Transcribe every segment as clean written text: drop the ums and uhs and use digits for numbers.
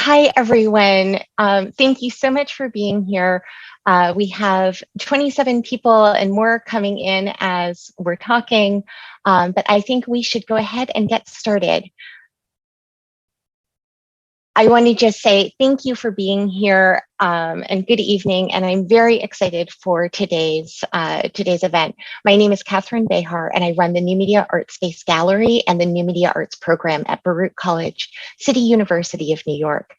Hi, everyone. Thank you so much for being here. We have 27 people and more coming in as we're talking, but I think we should go ahead and get started. I want to just say thank you for being here and good evening. And I'm very excited for today's event. My name is Catherine Behar, and I run the New Media Art Space Gallery and the New Media Arts program at Baruch College, City University of New York.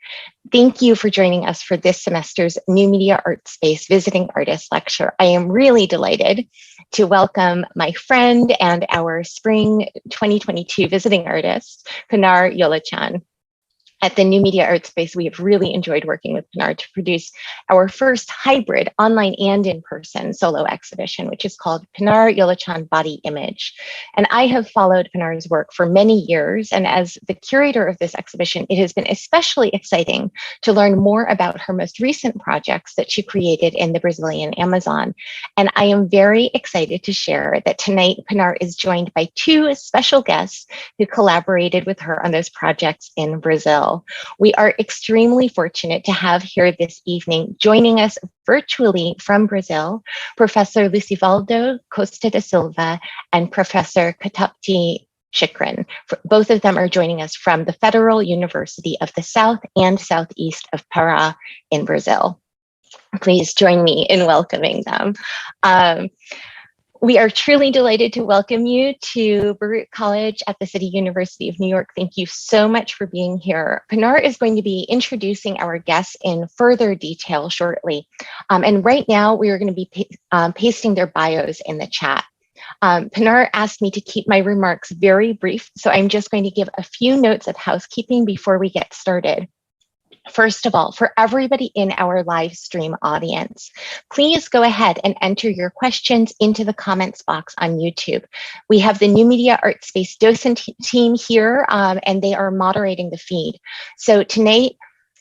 Thank you for joining us for this semester's New Media Art Space Visiting Artist Lecture. I am really delighted to welcome my friend and our spring 2022 visiting artist, Pinar Yolaçan. At the New Media Art Space, we have really enjoyed working with Pinar to produce our first hybrid online and in-person solo exhibition, which is called Pinar Yolaçan Body Image. And I have followed Pinar's work for many years. And as the curator of this exhibition, it has been especially exciting to learn more about her most recent projects that she created in the Brazilian Amazon. And I am very excited to share that tonight Pinar is joined by two special guests who collaborated with her on those projects in Brazil. We are extremely fortunate to have here this evening, joining us virtually from Brazil, Professor Lucivaldo Costa da Silva and Professor Katapti Chikrin. Both of them are joining us from the Federal University of the South and Southeast of Pará in Brazil. Please join me in welcoming them. We are truly delighted to welcome you to Baruch College at the City University of New York. Thank you so much for being here. Pinar is going to be introducing our guests in further detail shortly. And right now we are going to be pasting their bios in the chat. Pinar asked me to keep my remarks very brief, so I'm just going to give a few notes of housekeeping before we get started. First of all, for everybody in our live stream audience, please go ahead and enter your questions into the comments box on YouTube. We have the New Media Art Space docent team here, and they are moderating the feed. So tonight,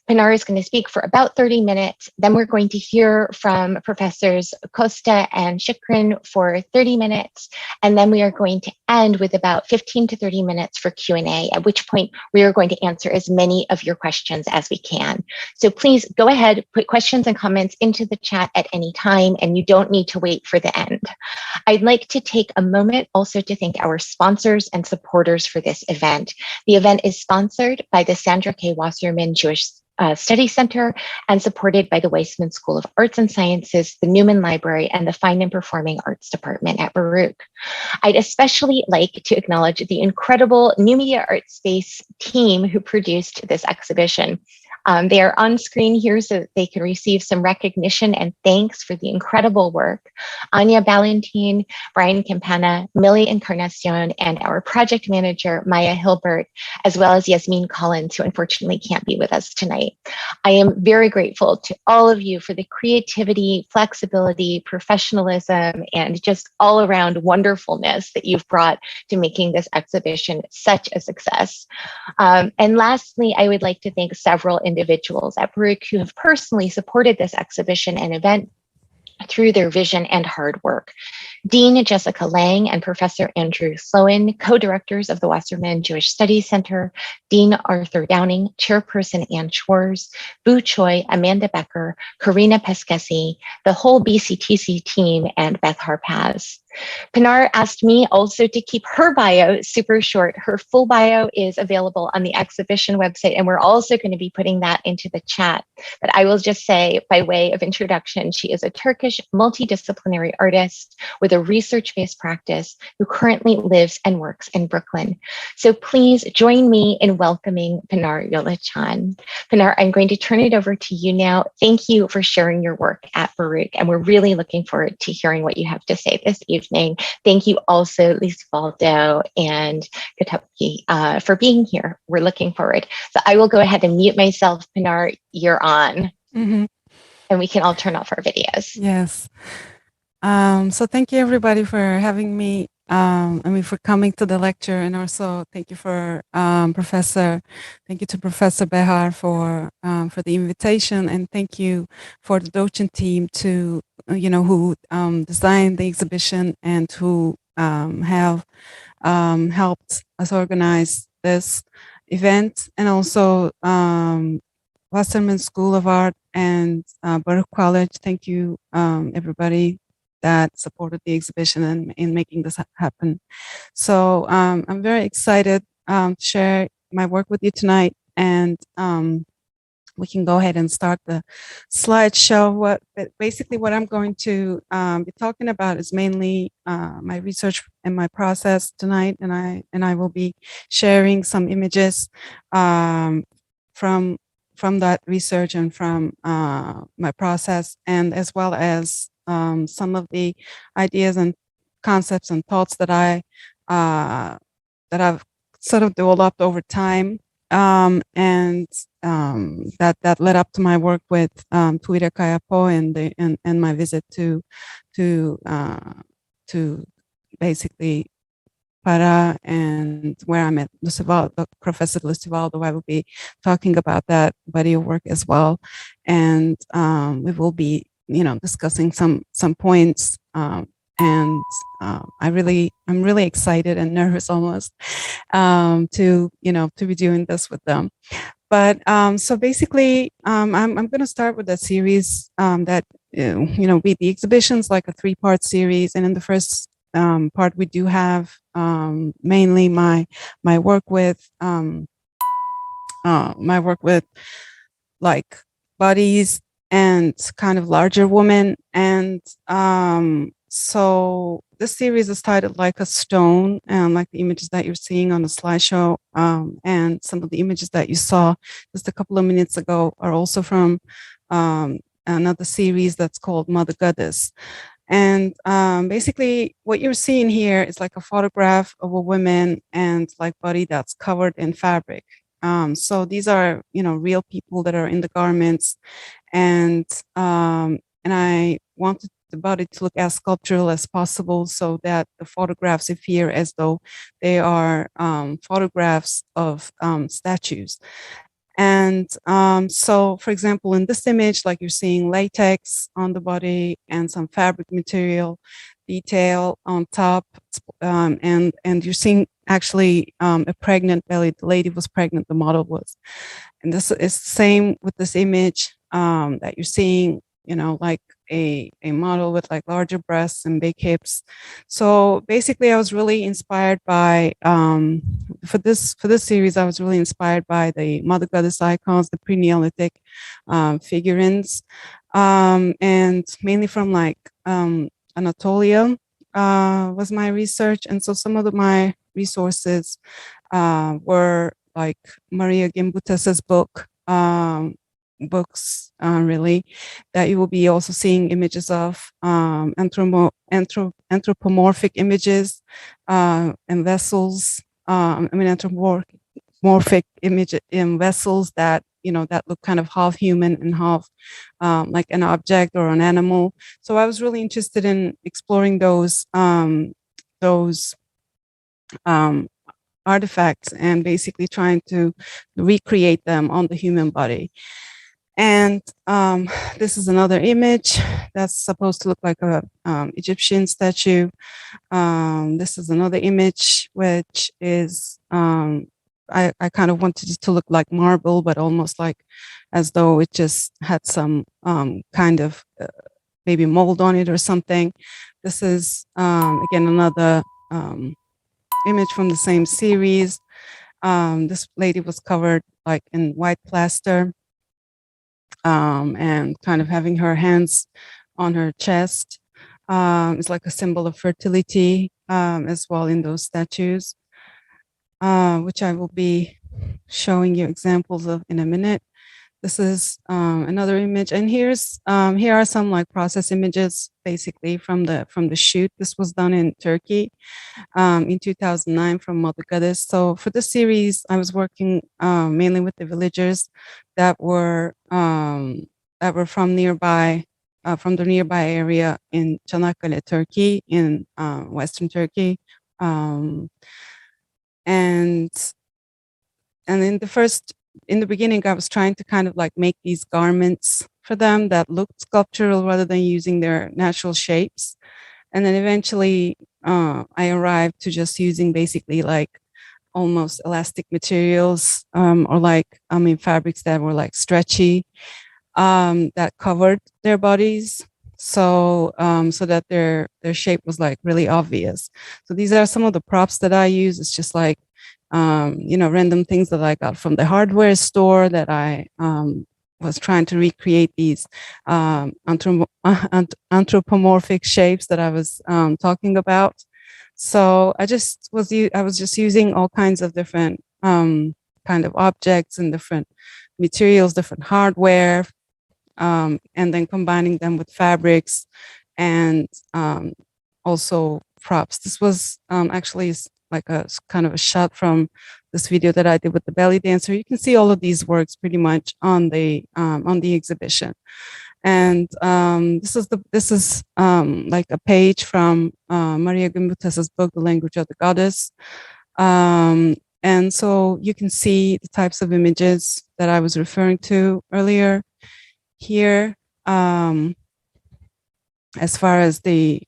Pinar is going to speak for about 30 minutes. Then we're going to hear from Professors Costa and Chikrin for 30 minutes. And then we are going to end with about 15 to 30 minutes for Q&A, at which point we are going to answer as many of your questions as we can. So please go ahead, put questions and comments into the chat at any time, and you don't need to wait for the end. I'd like to take a moment also to thank our sponsors and supporters for this event. The event is sponsored by the Sandra K. Wasserman Jewish Study Center and supported by the Weissman School of Arts and Sciences, the Newman Library, and the Fine and Performing Arts Department at Baruch. I'd especially like to acknowledge the incredible New Media Art Space team who produced this exhibition. They are on screen here so that they can receive some recognition and thanks for the incredible work. Anya Valentin, Brian Campana, Millie Encarnacion, and our project manager, Maya Hilbert, as well as Yasmin Collins, who unfortunately can't be with us tonight. I am very grateful to all of you for the creativity, flexibility, professionalism, and just all around wonderfulness that you've brought to making this exhibition such a success. And lastly, I would like to thank several individuals at Baruch who have personally supported this exhibition and event through their vision and hard work. Dean Jessica Lang and Professor Andrew Sloan, co-directors of the Wasserman Jewish Studies Center, Dean Arthur Downing, Chairperson Ann Schwarz, Boo Choi, Amanda Becker, Karina Pesquesi, the whole BCTC team, and Beth Harpaz. Pinar asked me also to keep her bio super short. Her full bio is available on the exhibition website, and we're also going to be putting that into the chat. But I will just say, by way of introduction, she is a Turkish multidisciplinary artist with a research-based practice who currently lives and works in Brooklyn. So please join me in welcoming Pinar Yolaçan. Pinar, I'm going to turn it over to you now. Thank you for sharing your work at Baruch, and we're really looking forward to hearing what you have to say this evening. Thank you also, Lucivaldo and Katapki, for being here. We're looking forward. So I will go ahead and mute myself. Pinar, you're on. Mm-hmm. And we can all turn off our videos. Yes. So thank you everybody for having me. For coming to the lecture, and also thank you for thank you to Professor Behar for the invitation, and thank you for the docent team to who designed the exhibition and who have helped us organize this event, and also Wasserman School of Art and Baruch College. Thank you, everybody that supported the exhibition and in making this happen. So I'm very excited to share my work with you tonight, and we can go ahead and start the slideshow. Basically what I'm going to be talking about is mainly my research and my process tonight, and I will be sharing some images from that research and from my process, and as well as some of the ideas and concepts and thoughts that I've sort of developed over time, and that led up to my work with Tuira Kayapo and my visit to basically Para, and where I met Professor Lucivaldo. I will be talking about that body of work as well, and we will be discussing some points. And I'm really excited and nervous almost to be doing this with them. But so basically, I'm going to start with a series that the exhibition's like a 3-part series, and in the first part we do have mainly my work with like bodies and kind of larger women, and so this series is titled Like a Stone, and like the images that you're seeing on the slideshow, and some of the images that you saw just a couple of minutes ago are also from another series that's called Mother Goddess. And basically what you're seeing here is like a photograph of a woman and like body that's covered in fabric. So these are, real people that are in the garments, and I wanted the body to look as sculptural as possible, so that the photographs appear as though they are photographs of statues. And so, for example, in this image, like you're seeing latex on the body and some fabric material detail on top, and you're seeing actually a pregnant belly. The lady was pregnant, the model was. And this is the same with this image that you're seeing, like a model with like larger breasts and big hips. So basically I was really inspired by, for this series, I was really inspired by the Mother Goddess icons, the pre-Neolithic figurines, and mainly from like Anatolia was my research. And so some of my resources were like Maria Gimbutas's books, really, that you will be also seeing images of anthropomorphic images and vessels. Anthropomorphic image in vessels that that look kind of half human and half like an object or an animal. So I was really interested in exploring those artifacts and basically trying to recreate them on the human body. And this is another image that's supposed to look like a Egyptian statue. This is another image which is I kind of wanted it to look like marble, but almost like as though it just had some kind of maybe mold on it or something. This is again another image from the same series. This lady was covered like in white plaster, and kind of having her hands on her chest. It's like a symbol of fertility as well in those statues, which I will be showing you examples of in a minute. This is another image, and here are some like process images, basically from the shoot. This was done in Turkey in 2009 from Mother Goddess. So for this series, I was working mainly with the villagers that were from nearby, from the nearby area in Çanakkale, Turkey, in Western Turkey, and in the beginning, I was trying to kind of like make these garments for them that looked sculptural rather than using their natural shapes. And then eventually I arrived to just using basically like almost elastic materials, or like, I mean, fabrics that were like stretchy, that covered their bodies. So, so that their shape was like really obvious. So these are some of the props that I use. It's just like, you know, random things that I got from the hardware store that I, was trying to recreate these anthropomorphic shapes that I was talking about. So I was just using all kinds of different kind of objects and different materials, different hardware, and then combining them with fabrics and also props. This was actually like a kind of a shot from this video that I did with the belly dancer. You can see all of these works pretty much on the exhibition. And this is like a page from Maria Gimbutas's book, The Language of the Goddess. And so you can see the types of images that I was referring to earlier here, as far as the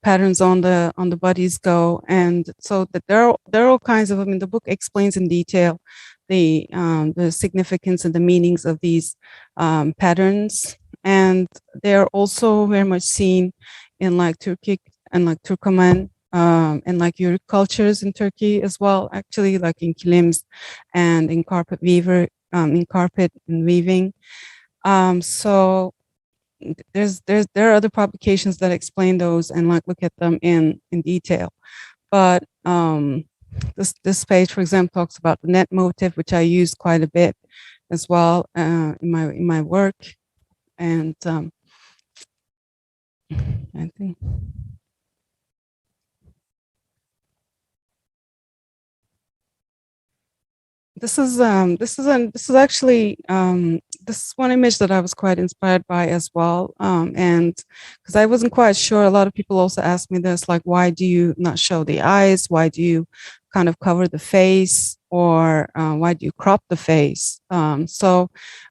patterns on the bodies go. And so that there are all kinds of, I mean, the book explains in detail the significance and the meanings of these patterns. And they're also very much seen in like Turkic and like Turkoman and like Yörük cultures in Turkey as well, actually, like in kilims and in carpet and weaving. So there are other publications that explain those and like look at them in detail. But this page, for example, talks about the net motif, which I use quite a bit as well in my work. And I think this is actually this is one image that I was quite inspired by as well, and because I wasn't quite sure. A lot of people also ask me this, like, why do you not show the eyes? Why do you kind of cover the face, or why do you crop the face? So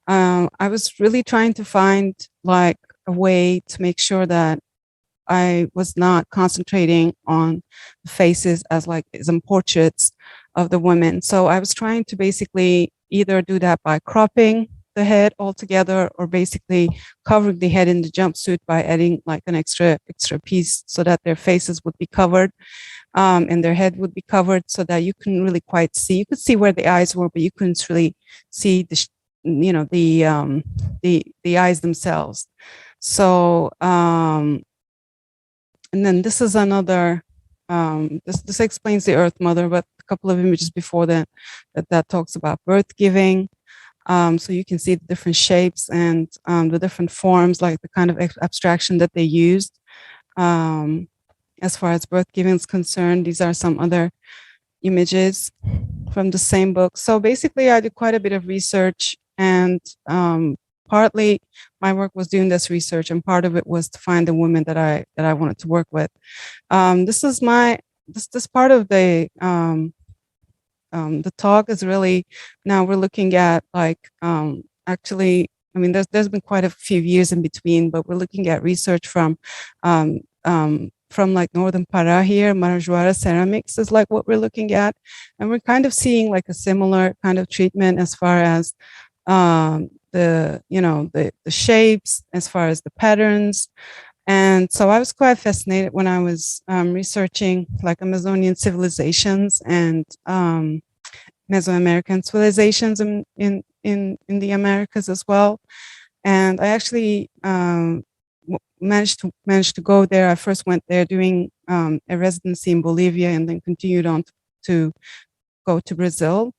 I was really trying to find like a way to make sure that I was not concentrating on the faces as like some portraits of the women. So I was trying to basically either do that by cropping the head altogether, or basically covering the head in the jumpsuit by adding like an extra piece so that their faces would be covered, and their head would be covered, so that you couldn't really quite see. You could see where the eyes were, but you couldn't really see the you know the eyes themselves. So and then this is another, this explains the Earth Mother, but a couple of images before that talks about birth giving. So you can see the different shapes and the different forms, like the kind of abstraction that they used. As far as birth giving is concerned, these are some other images from the same book. So basically, I did quite a bit of research, and partly my work was doing this research, and part of it was to find the women that I wanted to work with. This is this part of the talk is really, now we're looking at like actually, I mean, there's been quite a few years in between, but we're looking at research from like northern Para here. Marajoara ceramics is like what we're looking at, and we're kind of seeing like a similar kind of treatment as far as the shapes, as far as the patterns. And so I was quite fascinated when I was researching like Amazonian civilizations and Mesoamerican civilizations in the Americas as well. And I actually managed to go there. I first went there doing a residency in Bolivia, and then continued on to go to Brazil.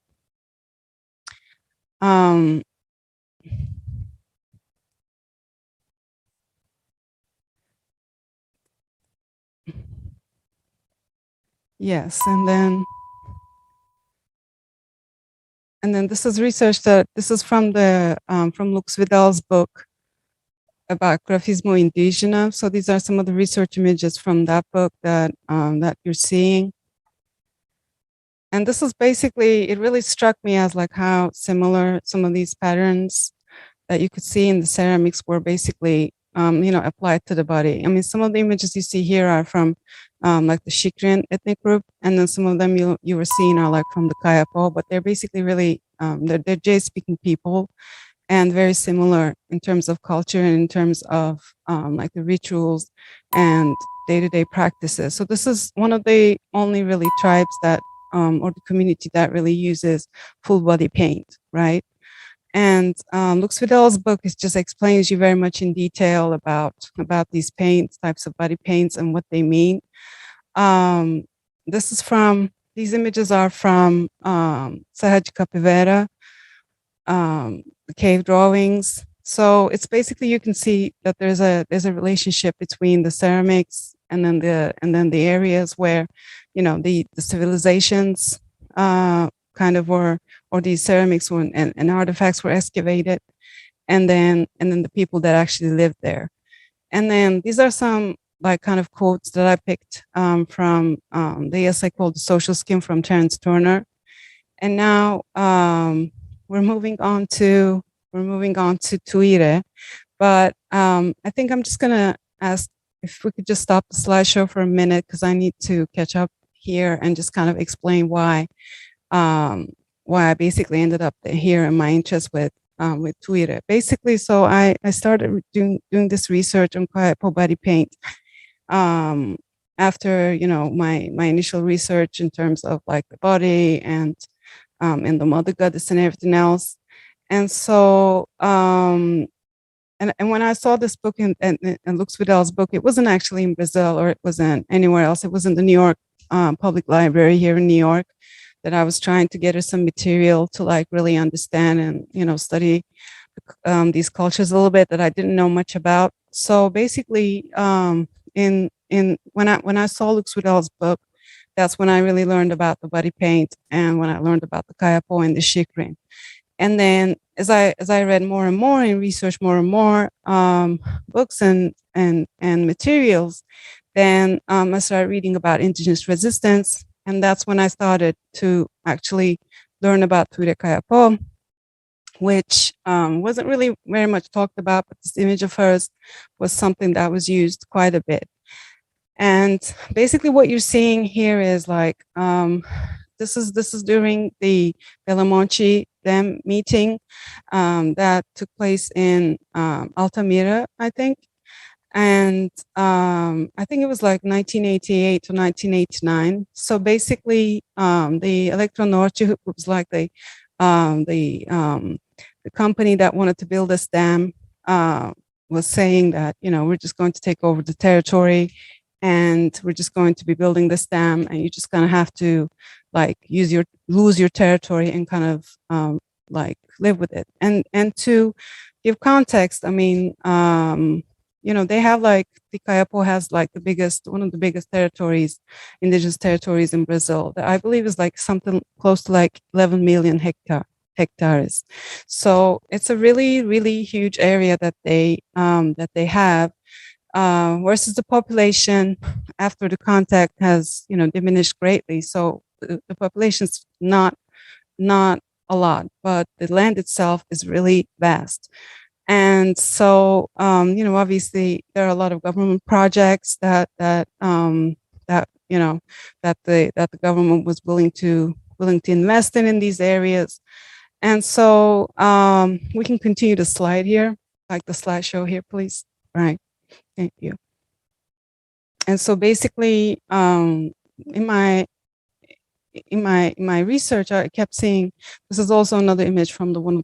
Yes, and then this is research this is from from Lux Vidal's book about Grafismo Indígena. So these are some of the research images from that book that you're seeing. And this is basically, it really struck me as like how similar some of these patterns that you could see in the ceramics were basically, applied to the body. I mean, some of the images you see here are from like the Shikrin ethnic group, and then some of them you were seeing are like from the Kayapo, but they're basically really they're Jay speaking people, and very similar in terms of culture and in terms of like the rituals and day-to-day practices. So this is one of the only really tribes that or the community that really uses full body paint, right? And Lux Fidel's book is just explains you very much in detail about these paints, types of body paints, and what they mean. Um, this is from these images are from Serra de Capivara, the cave drawings. So it's basically you can see that there's a relationship between the ceramics and then the areas where, you know, the civilizations kind of were, or these ceramics were, and artifacts were excavated, and then the people that actually lived there. And then these are some like kind of quotes that I picked from the essay called "The Social Skin" from Terence Turner. And now we're moving on to Tuire, but I think I'm just gonna ask if we could just stop the slideshow for a minute, because I need to catch up here and just kind of explain why I basically ended up here and my interest with Tuire. Basically, so I started doing this research on Kaipo body paint after, you know, my initial research in terms of like the body and the mother goddess and everything else. And so, and when I saw this book and Lux Fidel's book, it wasn't actually in Brazil, or it wasn't anywhere else. It was in the New York Public Library here in New York, that I was trying to get her some material to like really understand and, you know, study these cultures a little bit that I didn't know much about. So basically, when I saw Lux Fidel's book, that's when I really learned about the body paint, and when I learned about the Kayapo and the Shikrin. And then as I read more and more and researched more and more books and materials, then I started reading about indigenous resistance, and that's when I started to actually learn about Tuire Kayapo, which wasn't really very much talked about, but this image of hers was something that was used quite a bit. And basically what you're seeing here is like, this is during the Belamonte Dam meeting that took place in Altamira, I think. And I think it was like 1988 to 1989. So basically, the Electronorte was like the company that wanted to build this dam was saying that, you know, we're just going to take over the territory, and we're just going to be building this dam, and you're just going to have to like lose your territory and kind of like live with it. And to give context, I mean, you know, they have like, the Kayapo has like one of the biggest territories, indigenous territories in Brazil, that I believe is like something close to like 11 million hectares. So it's a really, really huge area that they have. Versus the population after the contact has, you know, diminished greatly. So the population's not a lot, but the land itself is really vast. And so, you know, obviously there are a lot of government projects that you know, that the government was willing to invest in these areas. And so we can continue the slide here, like the slideshow here, please. All right. Thank you. And so basically, in my research, I kept seeing, this is also another image from one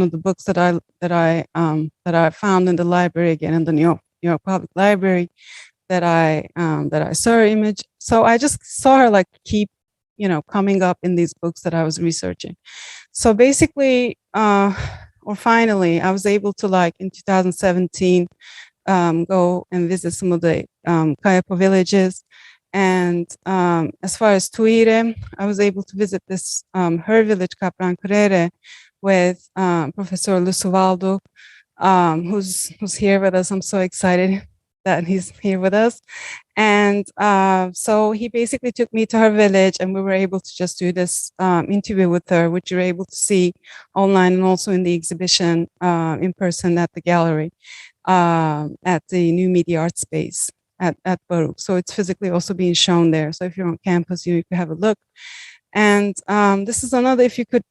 of the books that I found in the library, again in the New York Public Library, that I saw her image. So I just saw her like keep, you know, coming up in these books that I was researching. So basically, or finally, I was able to, like in 2017, go and visit some of the Kayapo villages. And as far as Tuire, I was able to visit this her village, Caprancurere, with Professor Lusuvaldo, who's here with us. I'm so excited that he's here with us. And so he basically took me to her village, and we were able to just do this interview with her, which you're able to see online and also in the exhibition in person at the gallery at the New Media Art Space. at Baruch. So it's physically also being shown there. So if you're on campus, you can have a look. And this is another, if we could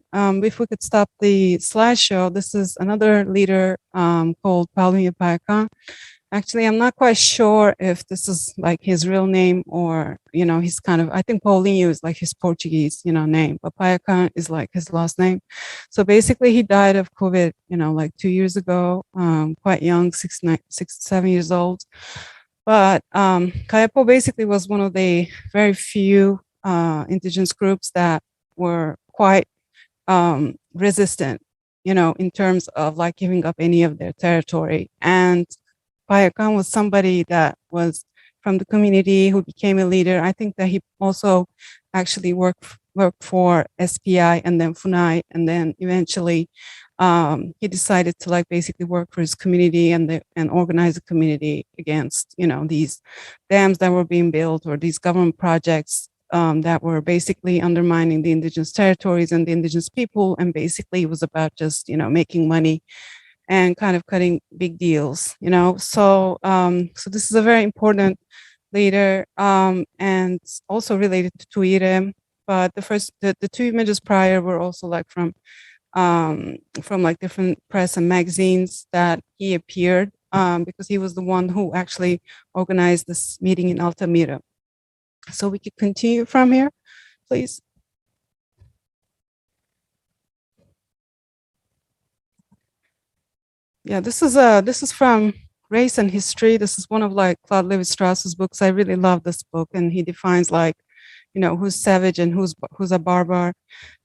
stop the slideshow, this is another leader called Paulinho Payakan. Actually, I'm not quite sure if this is like his real name or, he's kind of, I think Paulinho is like his Portuguese, name, but Payakan is like his last name. So basically he died of COVID, like 2 years ago, quite young, 7 years old. But Kayapo basically was one of the very few indigenous groups that were quite resistant, in terms of like giving up any of their territory. And Payakan was somebody that was from the community who became a leader. I think that he also actually worked for SPI and then FUNAI, and then eventually he decided to like basically work for his community and organize a community against, these dams that were being built or these government projects that were basically undermining the indigenous territories and the indigenous people. And basically it was about just, making money and kind of cutting big deals, So, so this is a very important leader and also related to Tuire. But the two images prior were also like from like different press and magazines that he appeared because he was the one who actually organized this meeting in Altamira. So we could continue from here, please. Yeah, this is from Race and History. This is one of like Claude Lévi-Strauss's books. I really love this book, and he defines like, who's savage and who's a barbar.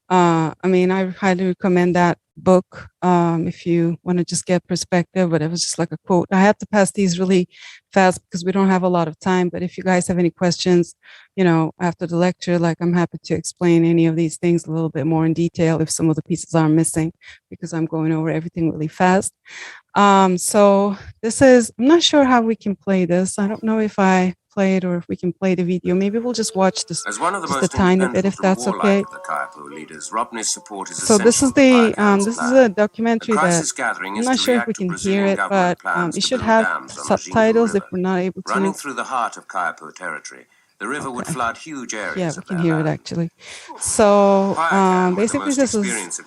I mean, I highly recommend that book if you want to just get perspective, but it was just like a quote. I had to pass these really fast because we don't have a lot of time, but if you guys have any questions, after the lecture, like I'm happy to explain any of these things a little bit more in detail if some of the pieces are missing, because I'm going over everything really fast. So this is, I'm not sure how we can play this. I don't know if I play it or if we can play the video. Maybe we'll just watch this As one of the just most a tiny bit, if that's okay. of the Kayapo leaders, Rodney's support is So this is a documentary that I'm not sure if we can hear it, but it should have subtitles if we're not able to. Running through the heart of Kayapo territory, the river would flood huge areas. Yeah, we can hear it actually. So basically, this is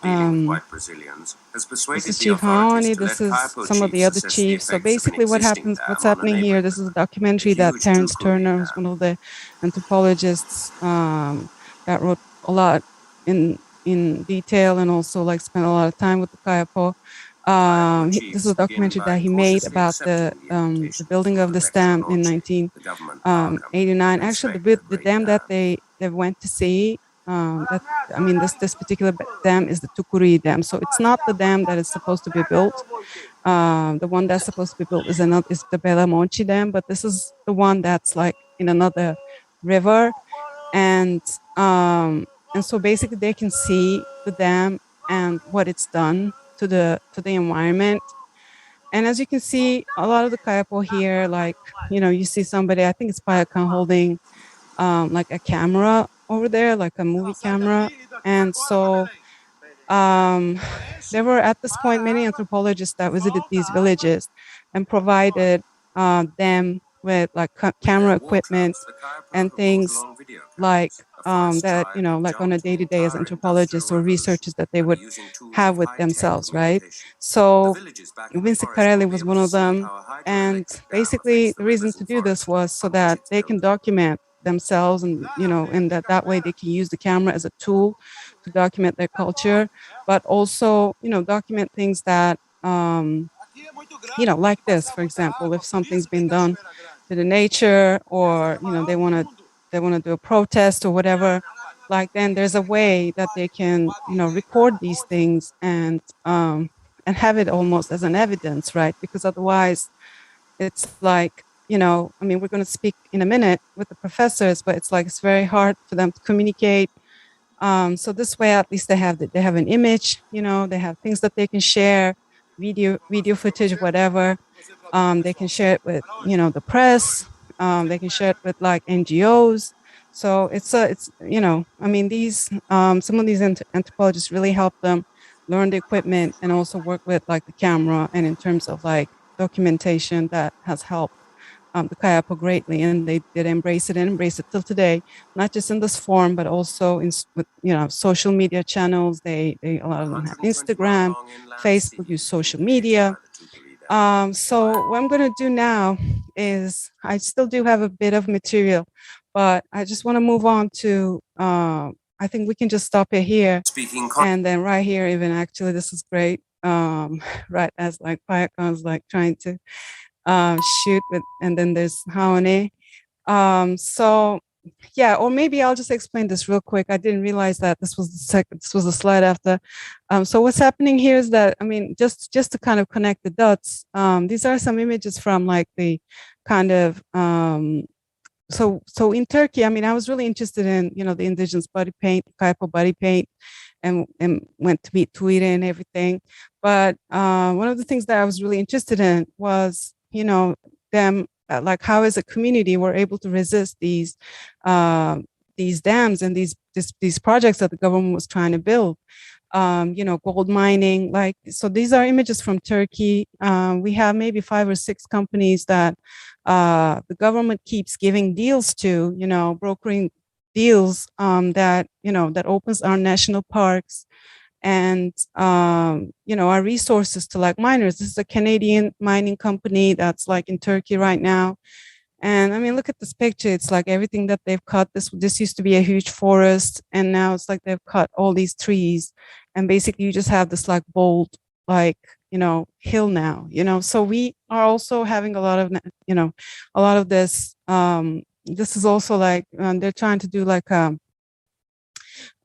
Chief Haoni. This is some of the other chiefs. So basically, what's happening here? This is a documentary that Terence Turner, who's one of the anthropologists that wrote a lot in detail and also like spent a lot of time with the Kayapo. This is a documentary that he made about the building of this dam in 1989. Actually, the dam that they went to see, this particular dam is the Tucuri Dam. So it's not the dam that is supposed to be built. The one that's supposed to be built is the Bela Monte Dam, but this is the one that's like in another river, and so basically they can see the dam and what it's done to the environment. And as you can see, a lot of the Kayapo here, like, you see somebody, I think it's Payakan, holding like a camera over there, like a movie camera. And so there were at this point many anthropologists that visited these villages and provided them with like camera equipment and things like that, like on a day-to-day as anthropologists or researchers that they would have with themselves, right? So Vince Carelli was one of them. And basically the reason to do this was so that they can document themselves and, and that way they can use the camera as a tool to document their culture, but also, document things that, like this, for example, if something's been done to the nature or, they want to do a protest or whatever, like then there's a way that they can, record these things and have it almost as an evidence, right? Because otherwise it's like, we're going to speak in a minute with the professors, but it's very hard for them to communicate. So this way, at least they have an image, they have things that they can share, video footage, whatever. They can share it with, the press. They can share it with like NGOs. So it's these, some of these anthropologists really help them learn the equipment and also work with like the camera, and in terms of like documentation that has helped the Kayapo greatly, and they did embrace it and embrace it till today, not just in this form, but also in social media channels. They a lot of them have Instagram, Facebook, use social media. So what I'm going to do now is I still do have a bit of material, but I just want to move on to, I think we can just stop it here. And then right here, even actually, this is great. Right as like Payakan's like trying to shoot with, and then there's Haone. So yeah, or maybe I'll just explain this real quick. I didn't realize that this was the slide after. So what's happening here is that, I mean, just to kind of connect the dots, these are some images from like the kind of, so in Turkey, I mean, I was really interested in, the indigenous body paint, Kaypo body paint, and went to meet Tuire and everything. But one of the things that I was really interested in was, them, like how as a community we're able to resist these dams and these projects that the government was trying to build. Gold mining, like, so these are images from Turkey. We have maybe 5 or 6 companies that the government keeps giving deals to, brokering deals that opens our national parks and our resources to like miners. This is a Canadian mining company that's like in Turkey right now. And I mean, look at this picture. It's like everything that they've cut. This used to be a huge forest, and now it's like they've cut all these trees, and basically you just have this like bold, like, hill now. So we are also having a lot of this. This is also like they're trying to do like a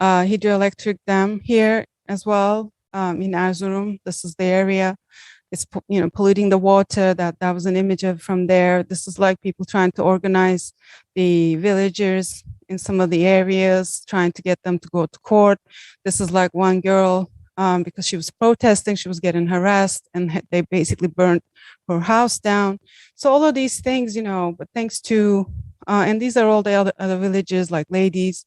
hydroelectric dam here as well in Erzurum. This is the area. It's polluting the water. That was an image from there. This is like people trying to organize the villagers in some of the areas, trying to get them to go to court. This is like one girl because she was protesting, she was getting harassed, and they basically burnt her house down. So all of these things, but thanks to and these are all the other villages, like ladies,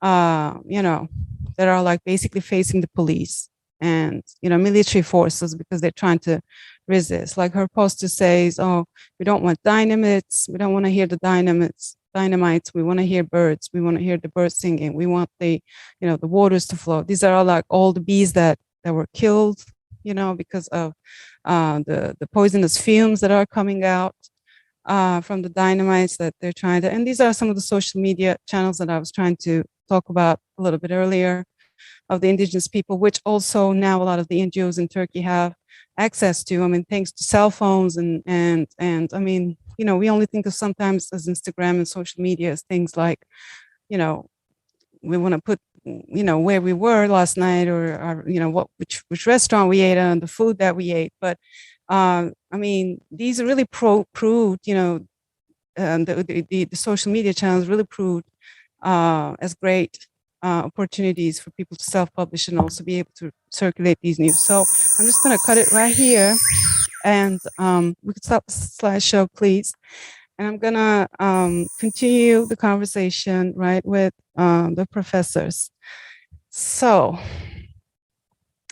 that are like basically facing the police and military forces because they're trying to resist. Like her poster says, "Oh, we don't want dynamites. We don't want to hear the dynamites. We want to hear birds. We want to hear the birds singing. We want the waters to flow." These are all the bees that were killed, because of the poisonous fumes that are coming out from the dynamites that they're trying to. And these are some of the social media channels that I was trying to talk about a little bit earlier, of the indigenous people, which also now a lot of the NGOs in Turkey have access to. I mean, thanks to cell phones and I mean, we only think of sometimes as Instagram and social media as things like, we want to put, where we were last night or which restaurant we ate and the food that we ate. But I mean, these are really proved, the social media channels really proved as great opportunities for people to self-publish and also be able to circulate these news. So I'm just going to cut it right here, and we could stop the slideshow, please. And I'm going to continue the conversation right with the professors. So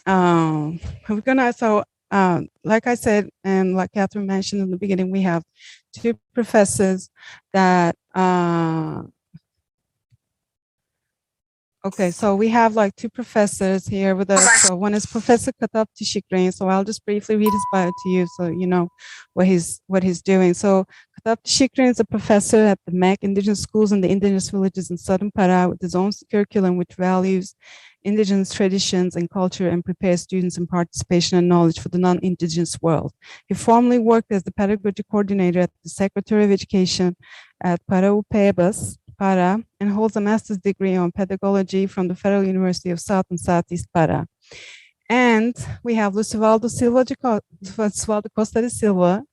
we're going to, like I said, and like Catherine mentioned in the beginning, we have 2 professors that okay, so we have like 2 professors here with us. So one is Professor Katap Tishikrin. So I'll just briefly read his bio to you so you know what he's doing. So Katap Tishikrin is a professor at the MEC Indigenous Schools in the Indigenous Villages in Southern Para with his own curriculum which values indigenous traditions and culture and prepares students in participation and knowledge for the non-indigenous world. He formerly worked as the pedagogy coordinator at the Secretary of Education at Paraupebas, Para, and holds a master's degree on pedagogy from the Federal University of South and Southeast Para. And we have Lucivaldo Costa de Silva,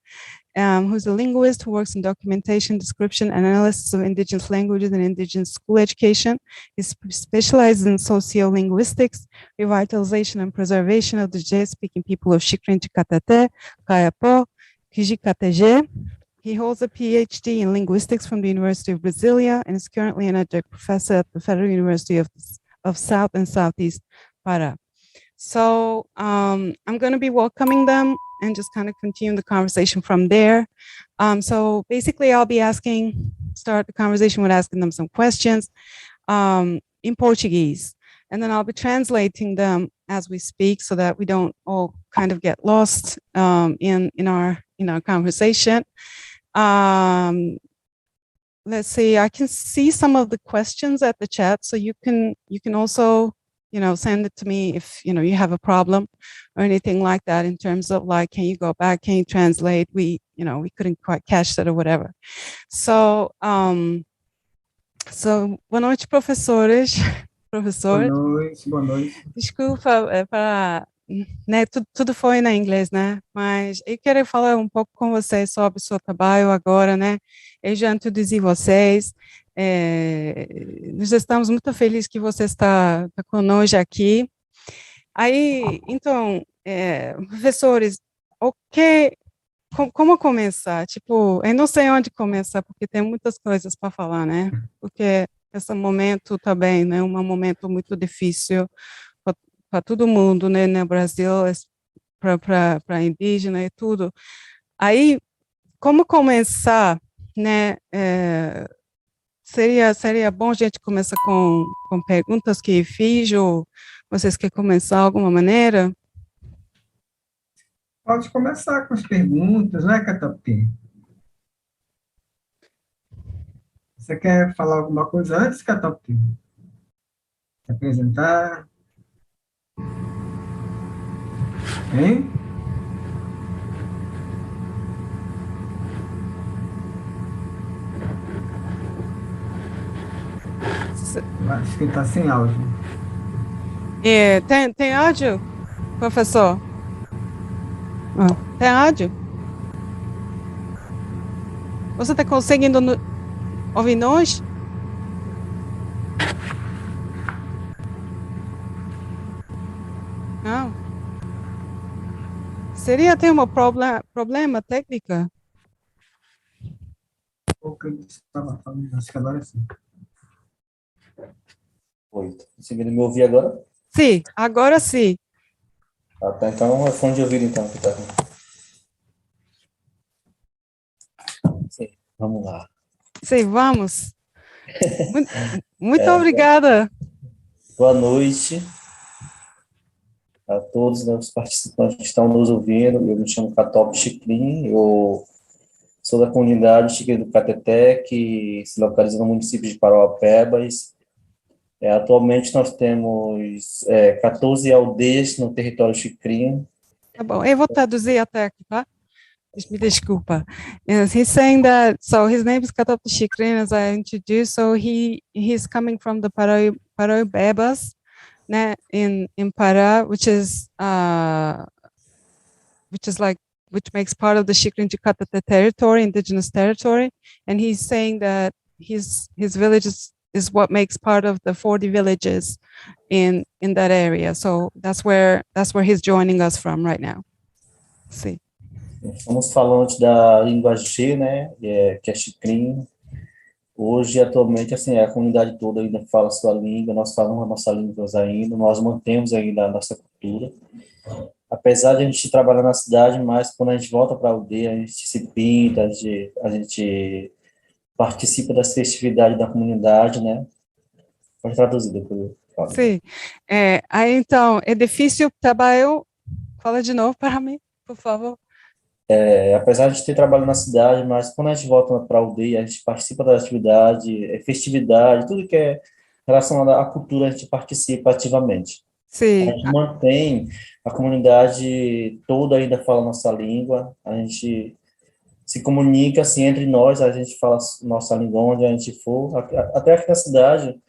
who's a linguist who works in documentation, description, and analysis of indigenous languages and indigenous school education. He specializes in sociolinguistics, revitalization and preservation of the Jé-speaking people of Xikrin Katate, Kayapo, Kijikateje. He holds a PhD in linguistics from the University of Brasilia and is currently an adjunct professor at the Federal University of South and Southeast Para. So I'm going to be welcoming them and just kind of continue the conversation from there. So basically, I'll be start the conversation with asking them some questions in Portuguese. And then I'll be translating them as we speak so that we don't all kind of get lost in our conversation. Let's see, I can see some of the questions at the chat, so you can also send it to me if you have a problem or anything like that in terms of like, can you go back, can you translate, we couldn't quite catch that or whatever. So boa noite, professores. Professor. Boa noite. Desculpa, né, tudo foi na inglês, né? Mas eu quero falar um pouco com vocês sobre o seu trabalho agora, né? Eu já introduzi vocês. Nós estamos muito felizes que você está conosco aqui. Aí, então, professores, como começar? Tipo, eu não sei onde começar, porque tem muitas coisas para falar, né? Porque esse momento também, né, um momento muito difícil para todo mundo, né, no Brasil, para indígena e tudo. Aí, como começar, né? Seria bom a gente começar com perguntas que fiz, ou vocês querem começar de alguma maneira? Pode começar com as perguntas, né, Catapi? Você quer falar alguma coisa antes, Catapi? Se apresentar? Hein? Acho que está sem áudio. Tem áudio, professor? Tem áudio? Você está conseguindo ouvir nós? Não. Seria ter um problema técnico? O que eu estava falando, acho que agora sim. Oi, tá conseguindo me ouvir agora? Sim, agora sim. Ah, tá, então é fone de ouvido então que tá. Sim, vamos lá. Sim, vamos. Muito obrigada. Boa noite a todos, né, os participantes que estão nos ouvindo. Eu me chamo Catop Chicrim, eu sou da comunidade Chicrim do Cateté, que se localiza no município de Parauapebas. Atualmente nós temos 14 aldeias no território Chicrim. Tá bom, eu vou traduzir até aqui, tá? Me desculpa. Yes, he's saying that, so his name is Catop Chicrim, as I introduced, so he's coming from the Paraibebas, né, in Pará, which makes part of the Chicrim de Cateté territory, indigenous territory, and he's saying that his village is what makes part of the 40 villages in that area. So that's where he's joining us from right now. See. Estamos falando da língua G, né, que é Chicrim. Hoje, atualmente, assim, a comunidade toda ainda fala a sua língua, nós falamos a nossa língua ainda, nós mantemos ainda a nossa cultura. Apesar de a gente trabalhar na cidade, mas quando a gente volta para a aldeia, a gente se pinta, a gente participa das festividades da comunidade, né? Pode traduzir depois. Sim. Aí, então, é difícil trabalhar. Fala de novo para mim, por favor. Apesar de ter trabalho na cidade, mas quando a gente volta para a aldeia, a gente participa da atividade, festividade, tudo que é relacionado à cultura, a gente participa ativamente. Sim. A gente mantém a comunidade toda ainda fala a nossa língua, a gente se comunica assim entre nós, a gente fala nossa língua onde a gente for, até aqui na cidade,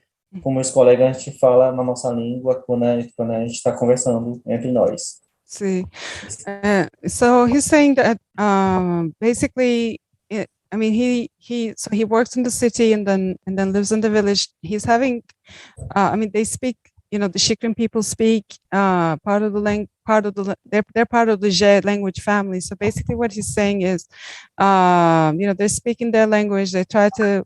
com meus colegas, a gente fala na nossa língua quando a gente está conversando entre nós. See, so he's saying that basically, I mean, he works in the city and then lives in the village. He's having, I mean, they speak, the Shikrin people speak they're part of the Zhe language family. So basically, what he's saying is, they're speaking their language. They try to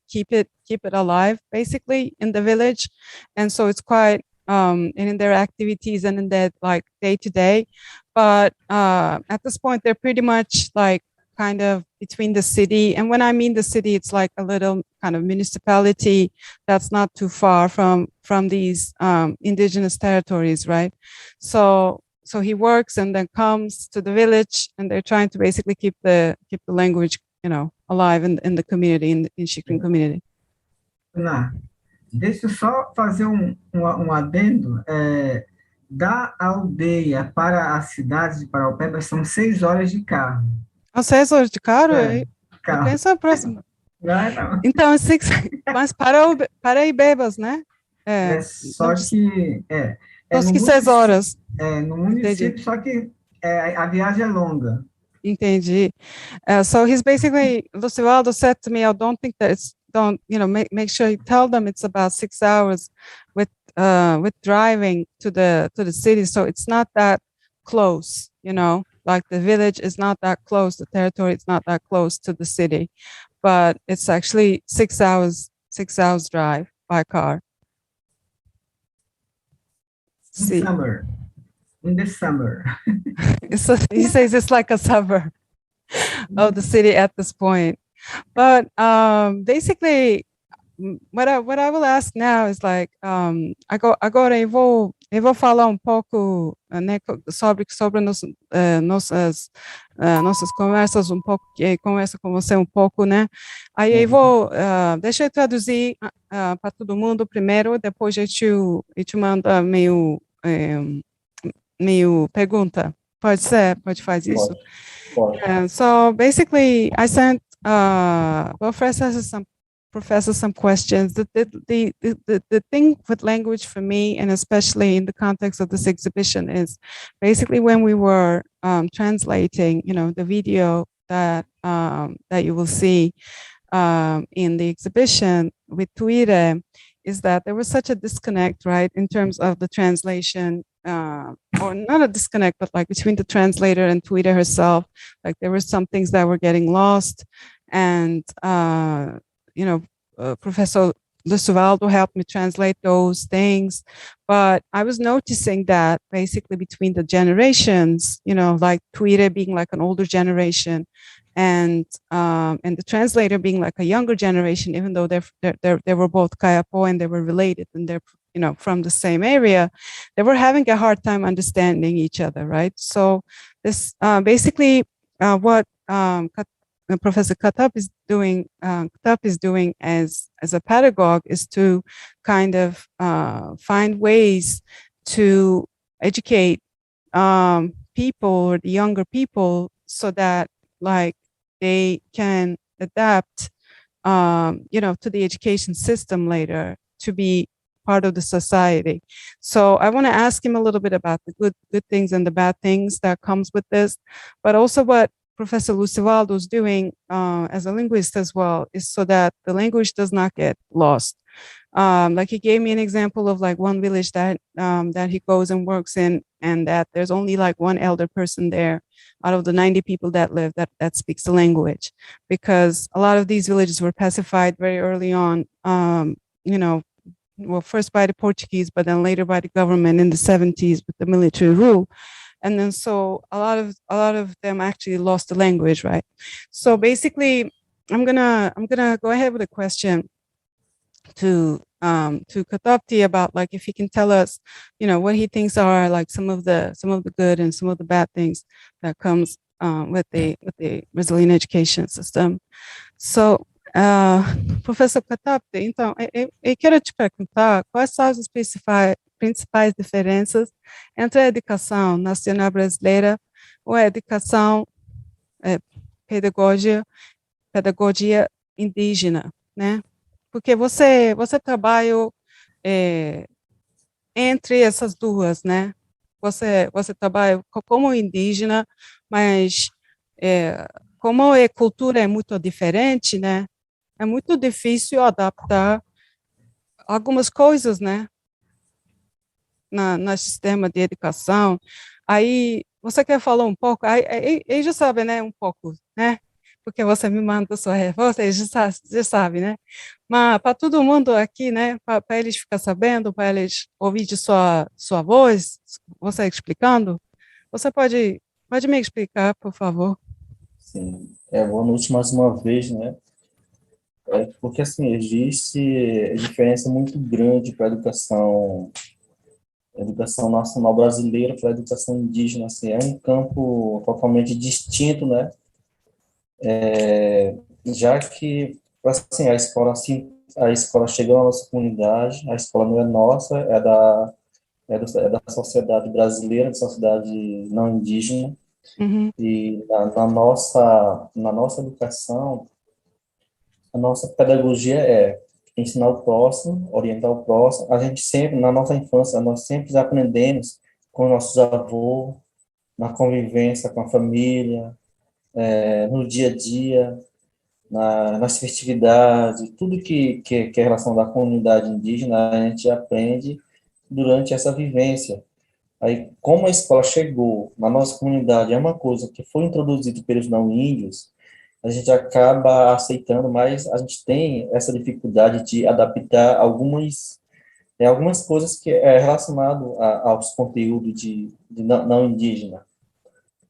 keep it alive, basically, in the village, and so it's quite and in their activities and in their like day to day. But at this point, they're pretty much like kind of between the city. And when I mean the city, it's like a little kind of municipality that's not too far from these indigenous territories, right? So he works and then comes to the village, and they're trying to basically keep the language, alive in the community, in Xikrin community. Pinar, deixa eu só fazer um adendo. Da aldeia para a cidade de Paraupebas são 6 horas de carro. 6 horas de carro? Eu Carro. penso a próxima. Não. Então, mas para Ibebas, né? Só que... Acho que 6 horas. No município, Entendi. só que a viagem é longa. Entendi. So he's basically, Lucivaldo said to me, I don't think that make sure you tell them it's about 6 hours with driving to the city. So it's not that close, like the village is not that close, the territory is not that close to the city, but it's actually 6 hours drive by car. In the summer. So he says it's like a suburb of the city at this point. But basically, what I will ask now is like, agora eu vou falar pouco, né, sobre nossas conversas, pouco, conversa com você pouco, né? Aí eu vou, deixa eu traduzir para todo mundo primeiro, depois eu te mando meio pergunta. Pode ser? Pode fazer isso? Pode. So basically, I sent professor some questions. The thing with language for me, and especially in the context of this exhibition, is basically when we were translating, the video that you will see in the exhibition with Tuire, is that there was such a disconnect, right, in terms of the translation, or not a disconnect, but like between the translator and Tuire herself. Like there were some things that were getting lost, and Professor Lucivaldo helped me translate those things. But I was noticing that basically between the generations, like Tuire being like an older generation, and the translator being like a younger generation, even though they were both Kayapo and they were related and they're from the same area, they were having a hard time understanding each other, right? So this basically what Professor Katap is doing as a pedagogue is to kind of find ways to educate people, or the younger people, so that like they can adapt, to the education system later, to be part of the society. So I want to ask him a little bit about the good things and the bad things that comes with this, but also what Professor Lucivaldo is doing as a linguist as well, is so that the language does not get lost. Like he gave me an example of like one village that he goes and works in, and that there's only like one elder person there out of the 90 people that live that speaks the language, because a lot of these villages were pacified very early on, well, first by the Portuguese, but then later by the government in the 70s with the military rule. And then so a lot of them actually lost the language, right? So basically, I'm gonna go ahead with a question to Katapti about like if he can tell us, what he thinks are like some of the good and some of the bad things that comes with the Brazilian education system. So, Professor Katapti, então, eu quero te perguntar quais são as principais diferenças entre a educação nacional brasileira ou a educação pedagogia indígena, né? Porque você trabalha entre essas duas, né? Você trabalha como indígena, mas como a cultura é muito diferente, né? É muito difícil adaptar algumas coisas, né? No sistema de educação. Aí, você quer falar um pouco? Aí já sabe, né? Um pouco, né? porque você me manda sua resposta, eles já sabe, né? Mas para todo mundo aqui, né, para eles ficar sabendo, para eles ouvir de sua voz, você explicando, você pode me explicar, por favor? Sim, boa noite mais uma vez, né? Porque, assim, existe diferença muito grande para a educação nacional brasileira para a educação indígena, assim, é um campo totalmente distinto, né? Já que, assim, a escola chegou na nossa comunidade, a escola não é nossa, é da sociedade brasileira, da sociedade não indígena, Uhum. e na nossa educação, a nossa pedagogia é ensinar o próximo, orientar o próximo. A gente sempre, na nossa infância, nós sempre aprendemos com nossos avós, na convivência com a família, no dia a dia, nas festividades, tudo que é relação da comunidade indígena, a gente aprende durante essa vivência. Aí, como a escola chegou na nossa comunidade, é uma coisa que foi introduzida pelos não-índios, a gente acaba aceitando, mas a gente tem essa dificuldade de adaptar algumas coisas que é relacionado aos conteúdos de não indígena.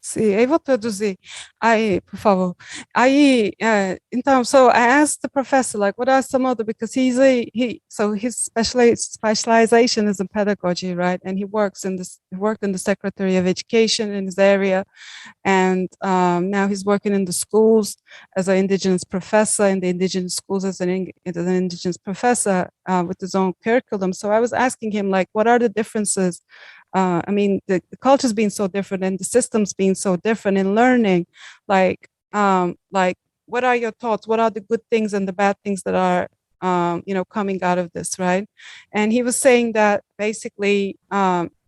Sim, aí vou traduzir. Aí, por favor. Aí, então, so I asked the professor, like, what are some other, because so his specialization is in pedagogy, right? And he worked in the Secretary of Education in his area, and now he's working in the schools as an indigenous professor in the indigenous schools as an indigenous professor with his own curriculum. So I was asking him, like, what are the differences? I mean, the culture's being so different and the systems being so different in learning. Like, what are your thoughts? What are the good things and the bad things that are, coming out of this, right? And he was saying that basically,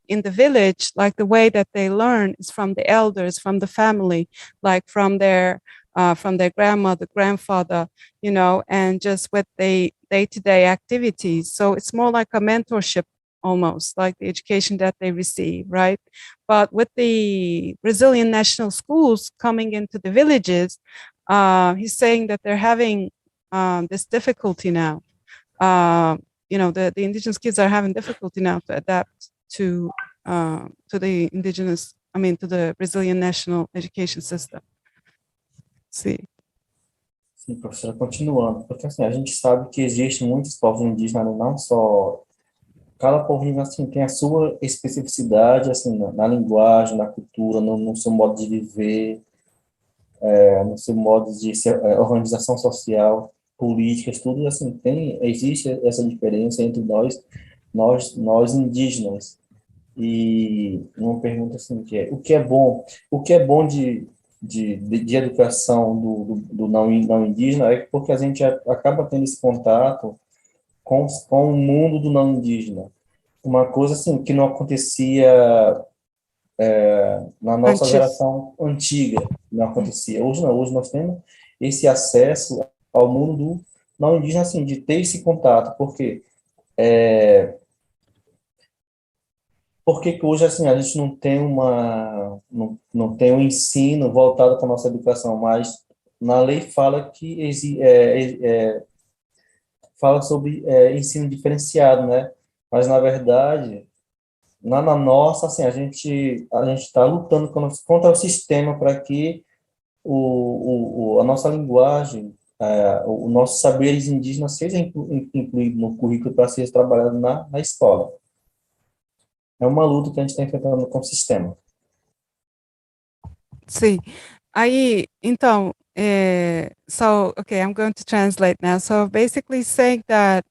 in the village, like the way that they learn is from the elders, from the family, like from their grandmother, grandfather, and just with the day-to-day activities. So it's more like a mentorship, almost like the education that they receive, right? But with the Brazilian national schools coming into the villages, he's saying that they're having this difficulty now. The indigenous kids are having difficulty now to adapt to to the Brazilian national education system. Sim. Sim, professora, continuando, porque assim, a gente sabe que existem muitos povos indígenas, não só cada povo indígena assim, tem a sua especificidade assim na linguagem, na cultura, no seu modo de viver, no seu modo de organização social, políticas, tudo assim existe essa diferença entre nós indígenas. E uma pergunta assim que é o que é bom de educação do não indígena é porque a gente acaba tendo esse contato com o mundo do não indígena. Uma coisa assim que não acontecia na nossa Antes. geração antiga, não acontecia. Hoje não, hoje nós temos esse acesso ao mundo do não indígena, assim, de ter esse contato, porque por que que hoje assim a gente não tem não tem um ensino voltado para a nossa educação, mas na lei fala que fala sobre ensino diferenciado, né? Mas na verdade na nossa assim a gente está lutando contra o sistema para que a nossa linguagem, o nosso saberes indígenas seja incluído no currículo para ser trabalhado na escola. É uma luta que a gente está enfrentando com o sistema. Sim. Aí, então, so okay, I'm going to translate now. So basically, saying that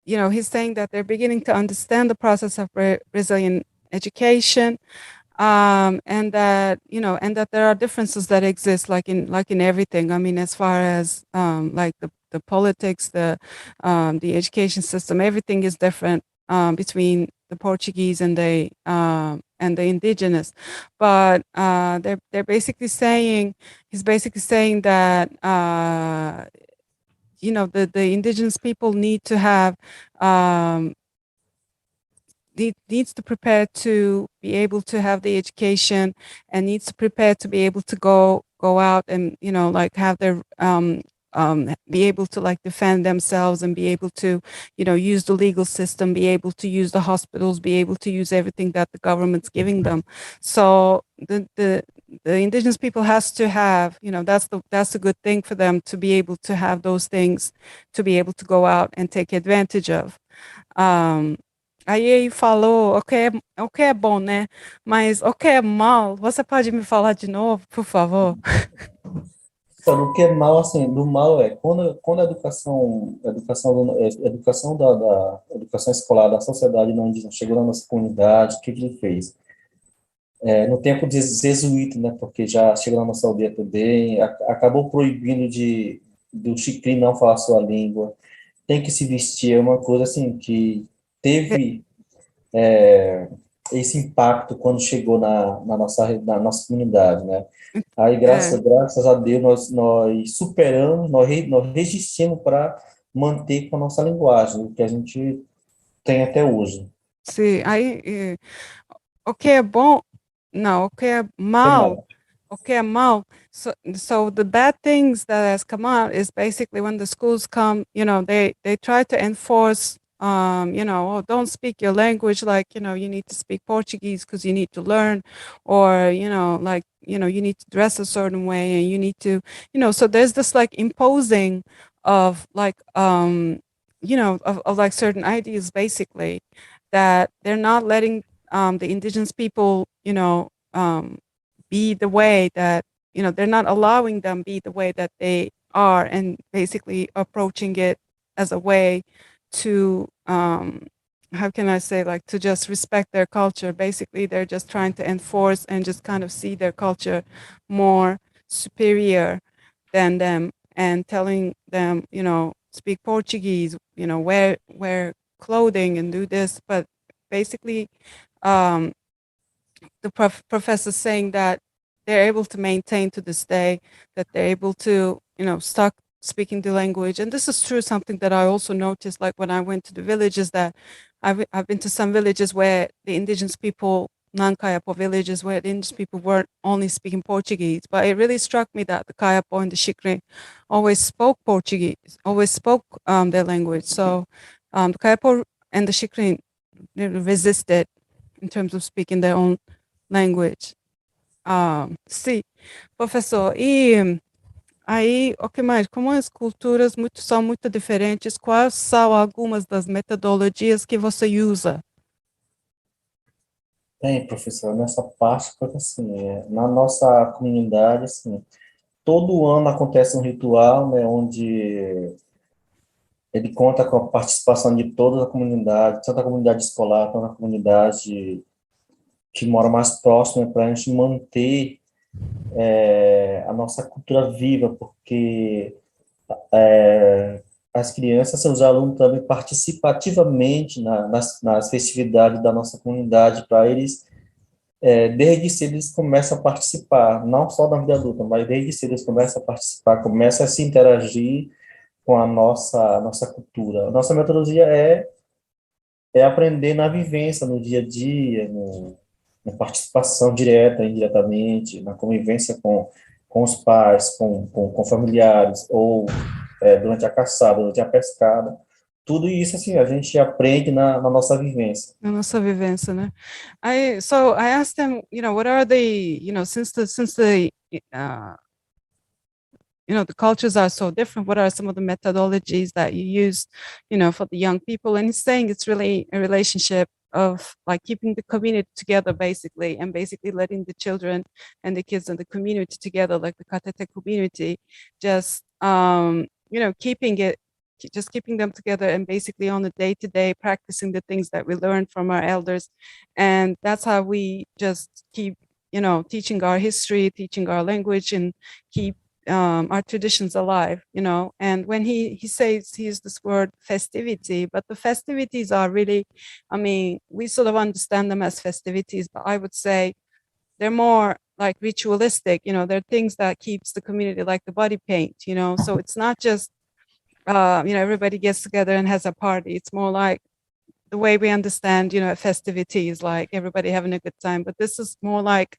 he's saying that they're beginning to understand the process of Brazilian education, and that there are differences that exist, like in everything. I mean, as far as like the politics, the education system, everything is different between the Portuguese and the indigenous. But they're basically saying he's basically saying that the indigenous people need to have needs to prepare to be able to have the education, and needs to prepare to be able to go out and, you know, like have their be able to like defend themselves and be able to, you know, use the legal system, be able to use the hospitals, be able to use everything that the government's giving them. So the indigenous people has to have, you know, that's a good thing for them to be able to have those things, to be able to go out and take advantage of. Aí ele falou, o que é bom, né? Mas o que é mal? Você pode me falar de novo, por favor? Então, o que é mal, assim, do mal é quando a educação da educação escolar da sociedade não indígena chegou na nossa comunidade, o que que ele fez? No tempo dos jesuítas, né, porque já chegou na nossa aldeia também, acabou proibindo do xicrim não falar sua língua, tem que se vestir, é uma coisa assim que teve esse impacto quando chegou na nossa comunidade, né? Aí, graças a Deus, nós superamos, nós resistimos para manter com a nossa linguagem, o que a gente tem até hoje. Sim, aí o que é bom, não, o que é mal, o que é mal. So the bad things that has come out is basically when the schools come, you know, they try to enforce, you know, oh, don't speak your language, like, you know, you need to speak Portuguese because you need to learn, or, you know, like, you know, you need to dress a certain way and you need to, you know, so there's this like imposing of like, you know, of like certain ideas basically, that they're not letting the indigenous people, you know, be the way that, you know, they're not allowing them be the way that they are, and basically approaching it as a way to, how can I say, like, to just respect their culture. Basically, they're just trying to enforce and just kind of see their culture more superior than them, and telling them, you know, speak Portuguese, you know, wear clothing and do this. But basically, the professor saying that they're able to maintain to this day, that they're able to, you know, start speaking the language. And this is true, something that I also noticed, like when I went to the villages, that I've been to some villages where the indigenous people, non-Kayapo villages, where the indigenous people weren't only speaking Portuguese, but it really struck me that the Kayapo and the Xikrin always spoke Portuguese, always spoke their language. So the Kayapo and the Xikrin resisted in terms of speaking their own language. Sim, professor. E aí, o que mais? Como as culturas são muito diferentes, quais são algumas das metodologias que você usa? Bem, professor, nessa parte, porque assim, na nossa comunidade, assim, todo ano acontece um ritual, né, onde ele conta com a participação de toda a comunidade, tanto a comunidade escolar, quanto a comunidade que mora mais próximo, para a gente manter a nossa cultura viva, porque as crianças, os alunos também participam ativamente nas festividades da nossa comunidade, para eles, desde cedo eles começam a participar, não só da vida adulta, mas desde cedo eles começam a participar, começam a se interagir com a nossa cultura. A nossa metodologia é aprender na vivência, no dia a dia, na participação direta, indiretamente, na convivência com os pais, com familiares, ou durante a caçada, durante a pescada. Tudo isso, assim, a gente aprende na nossa vivência. Na nossa vivência, né? So I asked them, you know, what are the, you know, since the you know, the cultures are so different, what are some of the methodologies that you use, you know, for the young people? And he's saying it's really a relationship of like keeping the community together, basically, and basically letting the children and the kids and the community together, like the Katete community, just, you know, keeping them together, and basically on a day-to-day practicing the things that we learned from our elders. And that's how we just keep, you know, teaching our history, teaching our language, and keep our traditions alive, you know. And when he says, he used this word festivity, but the festivities are really, I mean, we sort of understand them as festivities, but I would say they're more like ritualistic, you know. They're things that keeps the community, like the body paint, you know. So it's not just, you know, everybody gets together and has a party. It's more like the way we understand, a festivity is like everybody having a good time, but this is more like,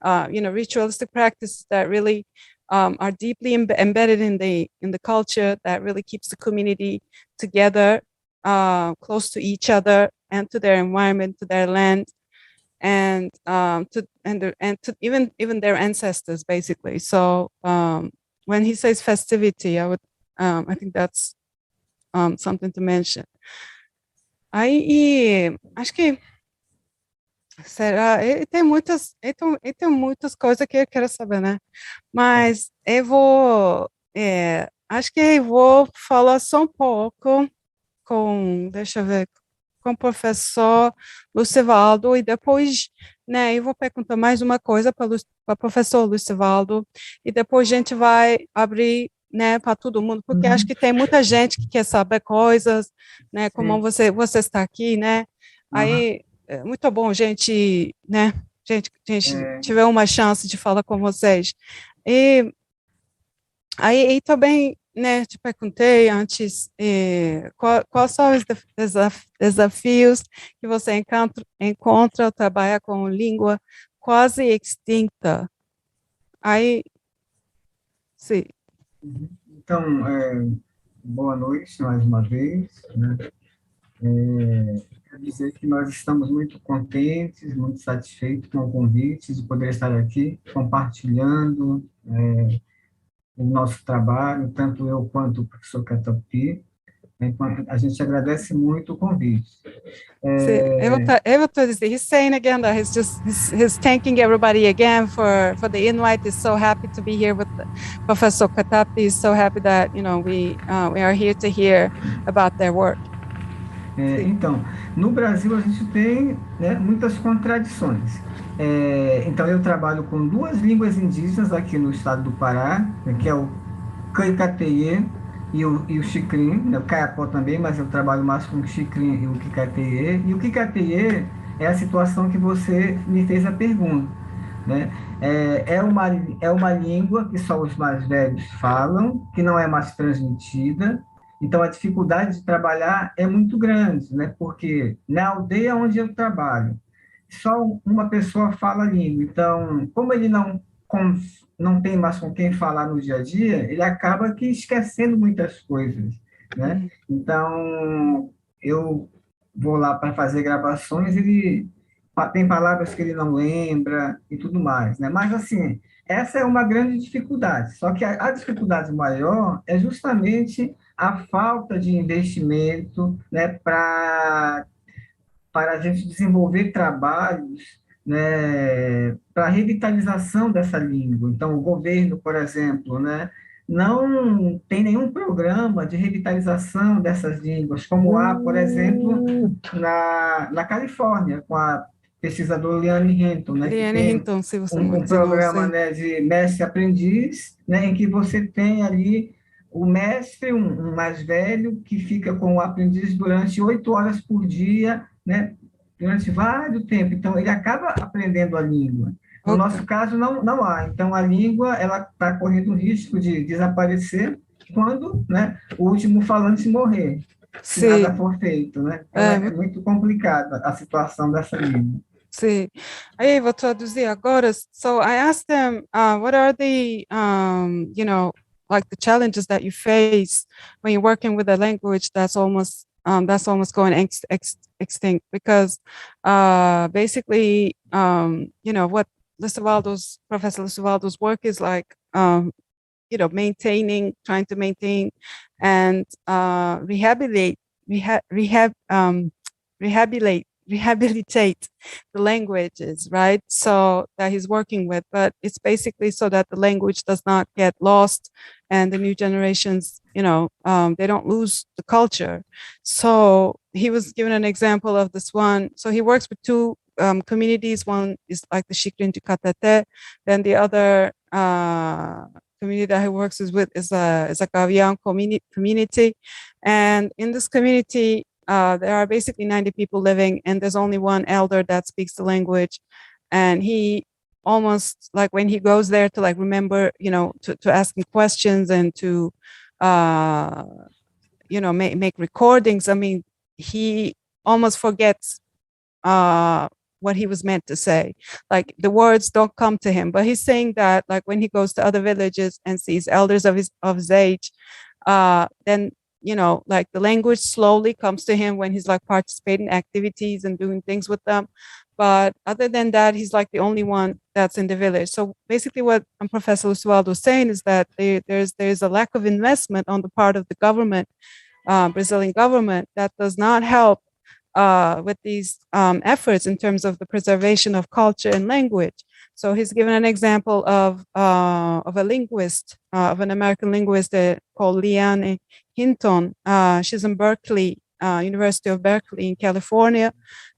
ritualistic practices that really are deeply embedded in the culture, that really keeps the community together, close to each other and to their environment, to their land, and to even their ancestors, basically. So when he says festivity, I think that's something to mention. Aí, acho que será, ele tem muitas coisas que eu quero saber, né? Mas eu vou, acho que eu vou falar só um pouco deixa eu ver, com o professor Lucivaldo, e depois, né, eu vou perguntar mais uma coisa para o professor Lucivaldo, e depois a gente vai abrir, né, para todo mundo, porque acho que tem muita gente que quer saber coisas, né, como você está aqui, né, aí é muito bom gente, né, gente tiver uma chance de falar com vocês. E aí também, né, te perguntei antes, quais são os desafios que você encontra ao trabalhar com língua quase extinta? Aí, sim. Então, boa noite mais uma vez, né? Quero dizer que nós estamos muito contentes, muito satisfeitos com o convite de poder estar aqui compartilhando o nosso trabalho, tanto eu quanto o professor Catapi. A gente agradece muito o convite. Eu vou dizer, he's saying again that he's thanking everybody again for the invite. He's so happy to be here with Professor Katapi. He's so happy that we are here to hear about their work. Então, no Brasil a gente tem, né, muitas contradições. Então, eu trabalho com duas línguas indígenas aqui no estado do Pará, que é o Caicateye e o Xicrim, né, o Caiapó também, mas eu trabalho mais com o Xicrim e o Kikateye. E o Kikateye é a situação que você me fez a pergunta, né? É uma língua que só os mais velhos falam, que não é mais transmitida. Então, a dificuldade de trabalhar é muito grande, né? Porque na aldeia onde eu trabalho, só uma pessoa fala a língua. Então, como ele não tem mais com quem falar no dia a dia, ele acaba que esquecendo muitas coisas, né? Então, eu vou lá para fazer gravações, ele tem palavras que ele não lembra e tudo mais, né? Mas, assim, essa é uma grande dificuldade. Só que a dificuldade maior é justamente a falta de investimento, né, para a gente desenvolver trabalhos, né, para a revitalização dessa língua. Então, o governo, por exemplo, né, não tem nenhum programa de revitalização dessas línguas, como há, por exemplo, na Califórnia, com a pesquisadora Liane Hinton, né, que tem um programa, né, de mestre-aprendiz, né, em que você tem ali o mestre, um mais velho, que fica com o aprendiz durante 8 horas por dia, né, durante vários tempos. Então, ele acaba aprendendo a língua. No nosso caso, não há. Então, a língua ela está correndo o risco de desaparecer quando, né, o último falante morrer, se nada for feito, né? Então, é muito complicada a situação dessa língua. Sim. Aí vou traduzir agora. So I asked them, what are the, like the challenges that you face when you're working with a language that's almost going extinct? Because basically, what Professor Lucivaldo's work is like, trying to maintain and rehabilitate the languages, right? So that he's working with, but it's basically so that the language does not get lost and the new generations, they don't lose the culture. So he was given an example of this one. So he works with two communities. One is like the Xikrin Katate, then the other community that he works with is a Gavian community. And in this community, there are basically 90 people living, and there's only one elder that speaks the language. And he almost, like, when he goes there to, like, remember, to ask him questions and to, make recordings. I mean, he almost forgets what he was meant to say. Like the words don't come to him, but he's saying that like when he goes to other villages and sees elders of his age, then like the language slowly comes to him when he's like participating in activities and doing things with them. But other than that, he's like the only one that's in the village. So basically what Professor Lucivaldo was saying is that there's a lack of investment on the part of the government, Brazilian government, that does not help with these efforts in terms of the preservation of culture and language. So he's given an example of a linguist, of an American linguist called Leanne Hinton. She's in Berkeley, University of Berkeley in California.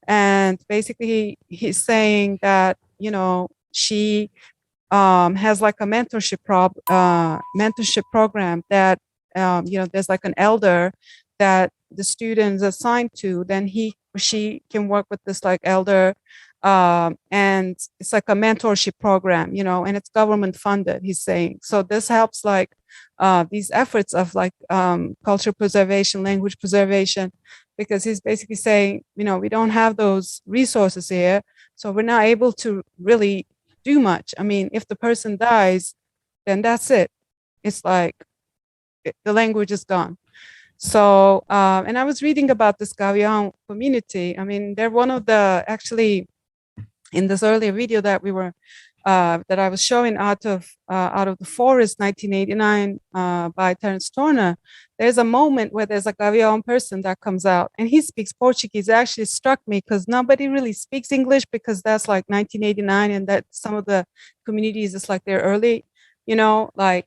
And basically he's saying that, she has like a mentorship program that, there's like an elder that the students assigned to, then he or she can work with this like elder, and it's like a mentorship program, and it's government funded, he's saying. So this helps like these efforts of like culture preservation, language preservation, because he's basically saying, we don't have those resources here, so we're not able to really do much. I mean, if the person dies, then that's it. It's like the language is gone. So, and I was reading about this Gavião community. I mean, they're one of the, actually, in this earlier video that we were, that I was showing out of the Forest, 1989, by Terence Torner, there's a moment where there's a Gavião person that comes out, and he speaks Portuguese. It actually struck me because nobody really speaks English, because that's like 1989, and that some of the communities, it's like their early, like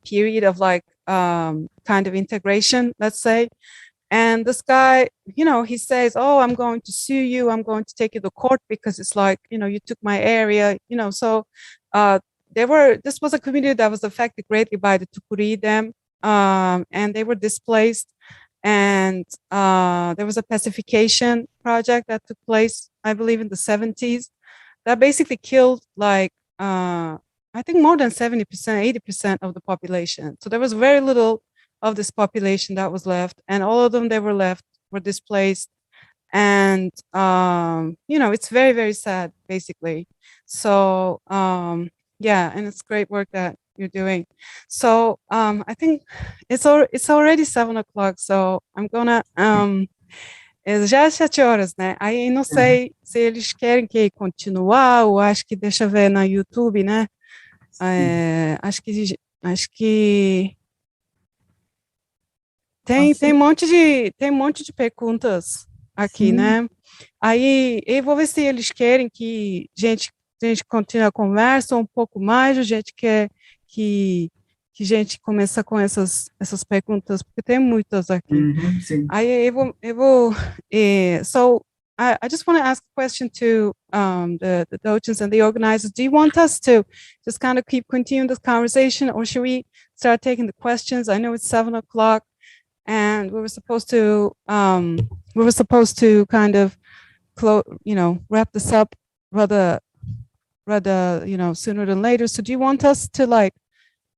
period of like kind of integration, let's say. And this guy, he says, oh, I'm going to sue you. I'm going to take you to court because it's like, you took my area, so this was a community that was affected greatly by the Tucuri Dam, and they were displaced. And there was a pacification project that took place, I believe, in the 70s that basically killed like, I think more than 70%, 80% of the population. So there was very little of this population that was left, and all of them that were left were displaced. And, it's very, very sad, basically. So, yeah, and it's great work that you're doing. So I think it's already 7 o'clock, so I'm gonna, já é 7 horas, né? Aí não sei se eles querem que continuar, ou acho que deixa eu ver na YouTube, né? Acho que tem um monte de perguntas aqui, né? Aí eu vou ver se eles querem que a gente continue a conversa um pouco mais, ou a gente quer que a gente começa com essas perguntas, porque tem muitas aqui. Sim. Aí eu vou so I just want to ask a question to the docents and the organizers. Do you want us to just kind of continue this conversation, or should we start taking the questions? I know it's 7 o'clock, and we were supposed to kind of wrap this up rather sooner than later. So do you want us to like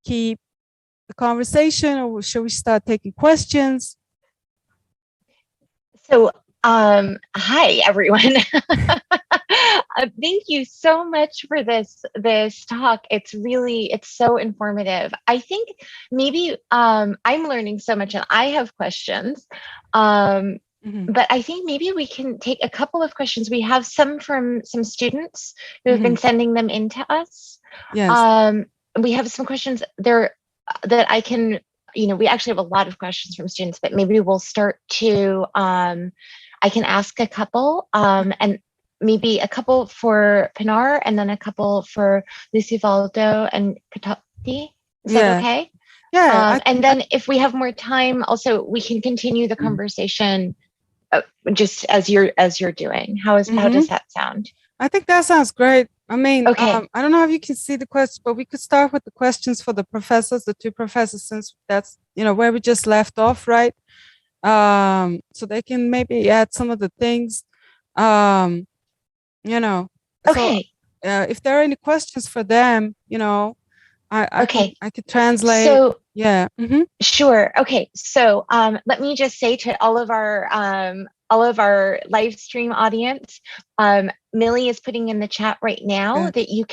keep the conversation, or should we start taking questions? So hi everyone. Thank you so much for this talk. It's so informative. I think maybe I'm learning so much, and I have questions. But I think maybe we can take a couple of questions. We have some from some students who have been sending them in to us. Yes. We have some questions there that I can, we actually have a lot of questions from students, but maybe we'll start to, I can ask a couple, and maybe a couple for Pinar, and then a couple for Lucivaldo and Katati. Is that okay? Yeah. And then if we have more time, also we can continue the conversation just as you're doing. How does that sound? I think that sounds great. I mean, okay. I don't know if you can see the questions, but we could start with the questions for the professors, the two professors, since that's, where we just left off, right? So they can maybe add some of the things, Okay. So, if there are any questions for them, I could translate. So, yeah. Sure. Okay. So let me just say to all of our all of our live stream audience, Millie is putting in the chat right now that you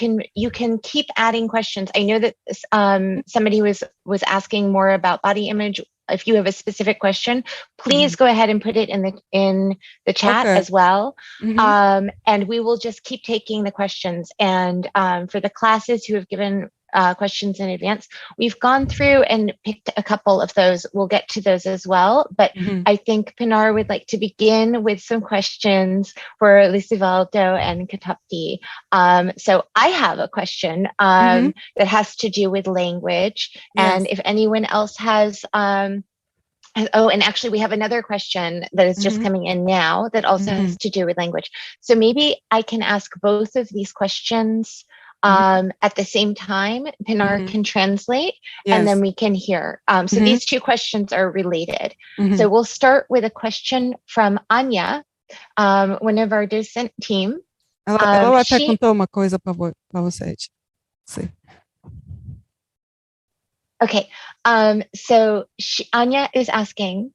can keep adding questions. I know that somebody was asking more about body image. If you have a specific question, please go ahead and put it in the chat as well. And we will just keep taking the questions. And for the classes who have given questions in advance, we've gone through and picked a couple of those. We'll get to those as well. But I think Pinar would like to begin with some questions for Lucivaldo and Katapti. So I have a question that has to do with language. And if anyone else has, and actually we have another question that is just coming in now that also has to do with language. So maybe I can ask both of these questions at the same time. Pinar can translate and then we can hear. So these two questions are related. So we'll start with a question from Anya, one of our docent team. Ela até contou uma coisa para vocês. Sim. Okay, so Anya is asking,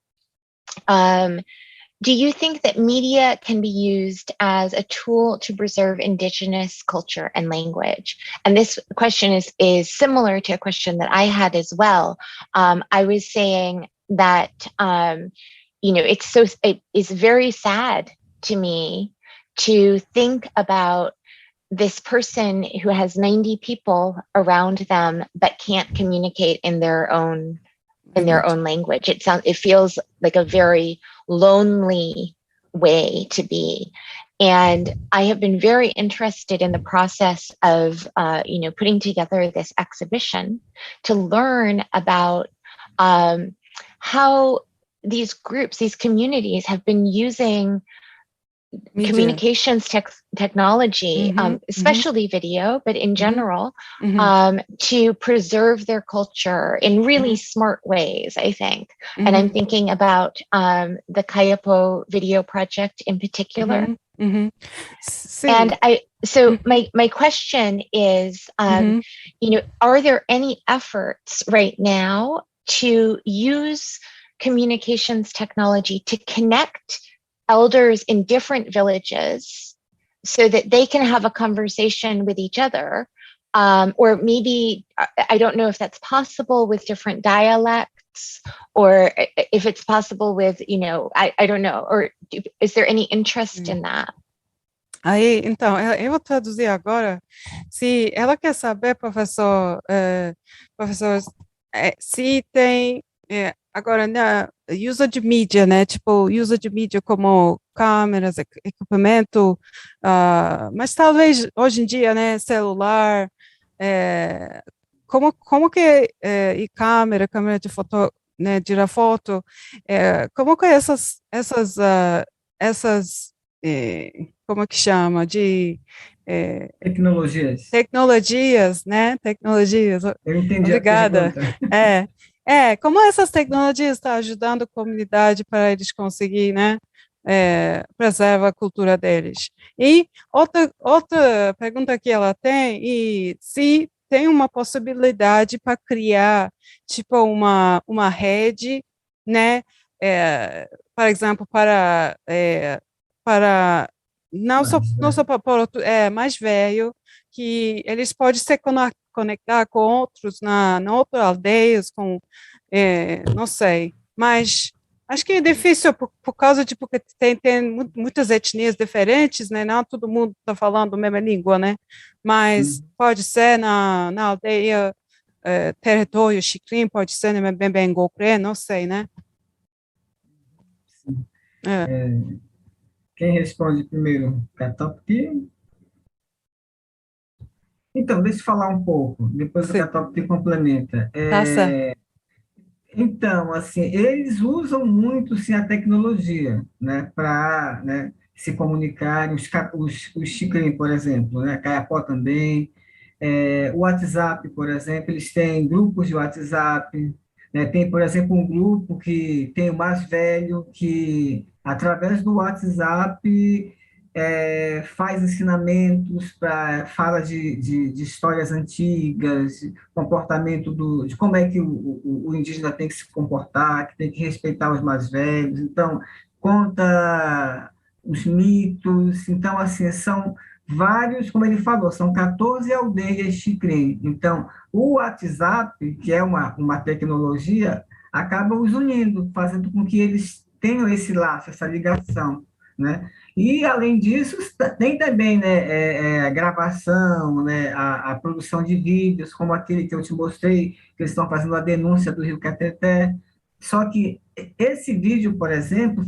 do you think that media can be used as a tool to preserve Indigenous culture and language? And this question is similar to a question that I had as well. I was saying that, it is very sad to me to think about this person who has 90 people around them but can't communicate in their own language. It feels like a very lonely way to be. And I have been very interested in the process of putting together this exhibition to learn about how these groups, these communities have been using communications technology, especially video, but in general, to preserve their culture in really smart ways, I think. And I'm thinking about the Kayapo video project in particular. And so my question is, are there any efforts right now to use communications technology to connect elders in different villages so that they can have a conversation with each other? Or maybe, I don't know if that's possible with different dialects, or if it's possible with, I don't know, or is there any interest in that? Aí, então, eu vou traduzir agora. Se ela quer saber, professor, se tem, agora, uso de mídia, né, tipo, uso de mídia como câmeras, equipamento, mas talvez hoje em dia, né, celular, como que, e câmera de foto, né, tirar foto, como que essas como que chama, de tecnologias, né, tecnologias, eu entendi. Obrigada, como essas tecnologias estão ajudando a comunidade para eles conseguirem, né, preservar a cultura deles. E outra pergunta que ela tem, e se tem uma possibilidade para criar, tipo, uma rede, né, por exemplo, para não só para mais velho, que eles podem se conectar com outros na outras aldeias, não sei, mas acho que é difícil por causa de porque tem muitas etnias diferentes, né? Não todo mundo está falando a mesma língua, né? Mas pode ser na aldeia, território Xicrim, pode ser na Bembengocré, não sei, né? Quem responde primeiro? Katapti? Então, deixa eu falar um pouco, depois o Katapti complementa. Então, assim, eles usam muito, sim, a tecnologia, né, para, né, se comunicarem, os Xicrim, por exemplo, né, Caiapó também, o WhatsApp, por exemplo, eles têm grupos de WhatsApp, né, tem, por exemplo, um grupo que tem o mais velho que, através do WhatsApp, faz ensinamentos, fala de histórias antigas, de comportamento de como é que o indígena tem que se comportar, que tem que respeitar os mais velhos. Então, conta os mitos. Então, assim, são vários, como ele falou, são 14 aldeias Xicrim. Então, o WhatsApp, que é uma tecnologia, acaba os unindo, fazendo com que eles tenham esse laço, essa ligação, né? E, além disso, tem também, né, a gravação, né, a produção de vídeos, como aquele que eu te mostrei, que eles estão fazendo a denúncia do Rio Cateté. Só que esse vídeo, por exemplo,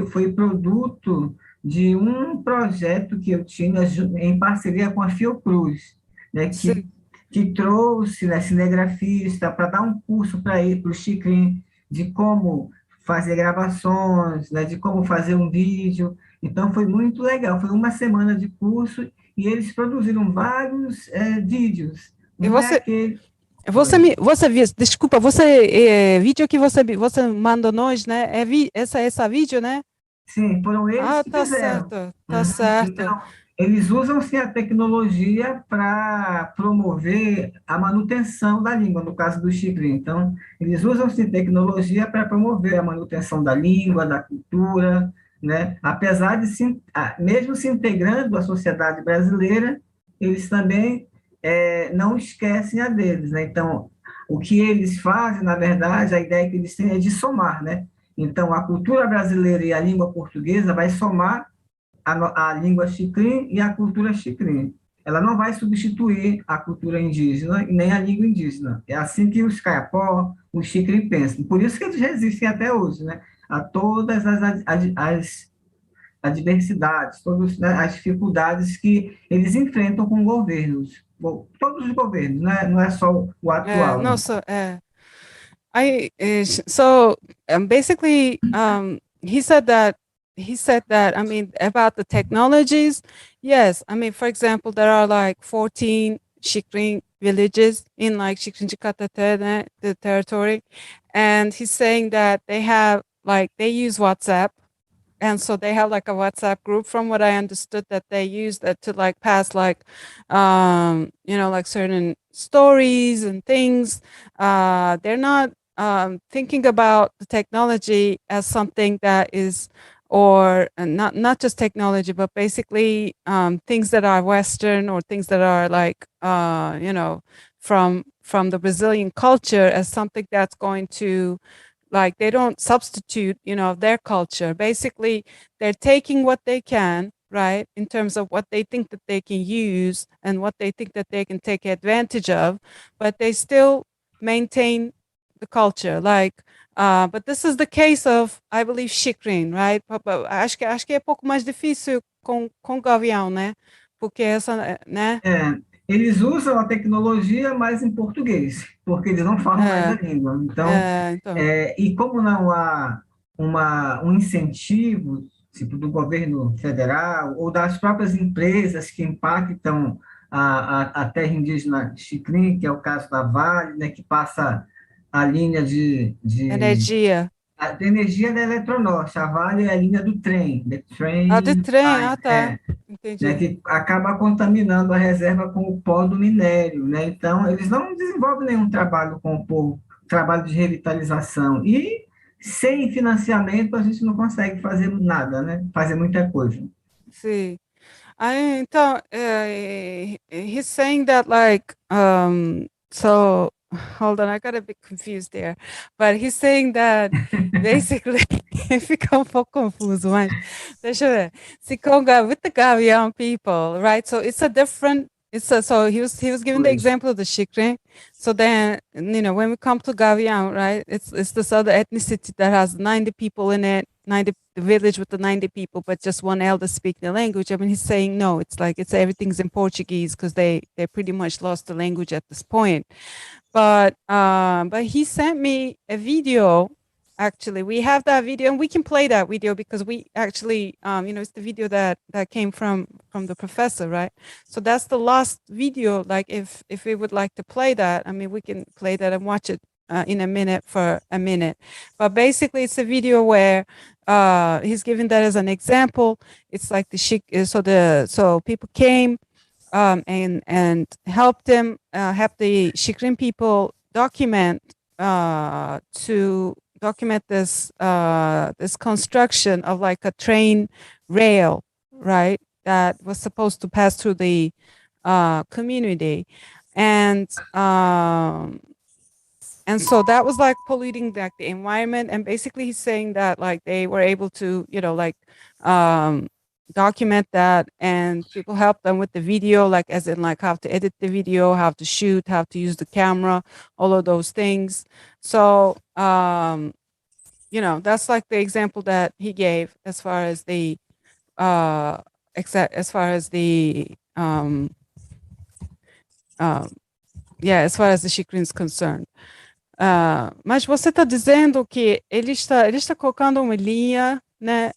foi produto de um projeto que eu tinha em parceria com a Fiocruz, né, Sim. que trouxe, né, cinegrafista para dar um curso para o Chicrin de como fazer gravações, né, de como fazer um vídeo. Então, foi muito legal. Foi uma semana de curso e eles produziram vários vídeos. E Um é aquele... você viu, desculpa, vídeo que você mandou nós, né? Essa vídeo, né? Sim, foram eles Ah, que fizeram. tá Uhum. certo. Então, eles usam sim a tecnologia para promover a manutenção da língua, no caso do Chicre. Então, eles usam sim tecnologia para promover a manutenção da língua, da cultura, né? Apesar de mesmo se integrando à sociedade brasileira, eles também não esquecem a deles, né? Então, o que eles fazem, na verdade, a ideia que eles têm é de somar, né? Então, a cultura brasileira e a língua portuguesa vai somar a língua xicrim e a cultura xicrim. Ela não vai substituir a cultura indígena e nem a língua indígena. É assim que os caiapó, os xicrim pensam. Por isso que eles resistem até hoje, né? A todas as adversidades, todas, né, as dificuldades que eles enfrentam com governos. Bom, todos os governos, né? Não é só o atual, não. Nossa, so basically, he said that, I mean, about the technologies. Yes, I mean, for example, there are like 14 Shikrin villages in like Shikrin Jikatete, the territory. And he's saying that they use WhatsApp. And so they have like a WhatsApp group, from what I understood, that they use that to like pass like, like certain stories and things. They're not thinking about the technology as something that is, or not just technology, but basically things that are Western, or things that are like, from the Brazilian culture, as something that's going to, like, they don't substitute, their culture. Basically, they're taking what they can, right, in terms of what they think that they can use and what they think that they can take advantage of, but they still maintain the culture. Like, but this is the case of, I believe, Xicrin, right? Acho que é pouco mais difícil com Gavião, né? Porque essa, né? Eles usam a tecnologia, mas em português, porque eles não falam mais a língua. Então. E como não há um incentivo, tipo, do governo federal ou das próprias empresas que impactam a terra indígena Xicrim, que é o caso da Vale, né, que passa a linha Energia. A energia da Eletronorte. A Vale é a linha do trem, the De train trem, line, tá. né, Entendi. que acaba contaminando a reserva com o pó do minério, né? Então, eles não desenvolvem nenhum trabalho com o povo, trabalho de revitalização. E sem financiamento a gente não consegue fazer nada, né? Fazer muita coisa. Sim. Então, he's saying that, like, so hold on, I got a bit confused there, but he's saying that basically, fica um pouco confuso, mas deixa eu ver. Se conga with the Gavião people, right? So it's a different. So he was giving the example of the Xikrin. So then, when we come to Gavião, right? It's this other ethnicity that has 90 people in it, 90 the village with the 90 people, but just one elder speak the language. I mean, he's saying no. It's like everything's in Portuguese because they pretty much lost the language at this point. But he sent me a video. Actually, we have that video, and we can play that video because we actually, it's the video that came from the professor, right? So that's the last video. Like, if we would like to play that, I mean, we can play that and watch it in a minute for a minute. But basically, it's a video where he's giving that as an example. It's like so people came and helped him have the Xikrin people document to document this this construction of like a train rail, right? That was supposed to pass through the community, and so that was like polluting like the environment. And basically, he's saying that like they were able to, like document that, and people helped them with the video, like as in like how to edit the video, how to shoot, how to use the camera, all of those things. So that's like the example that he gave as far as the as far as the as far as the Xikrin is concerned. Mas você está dizendo que ele está colocando uma linha, né?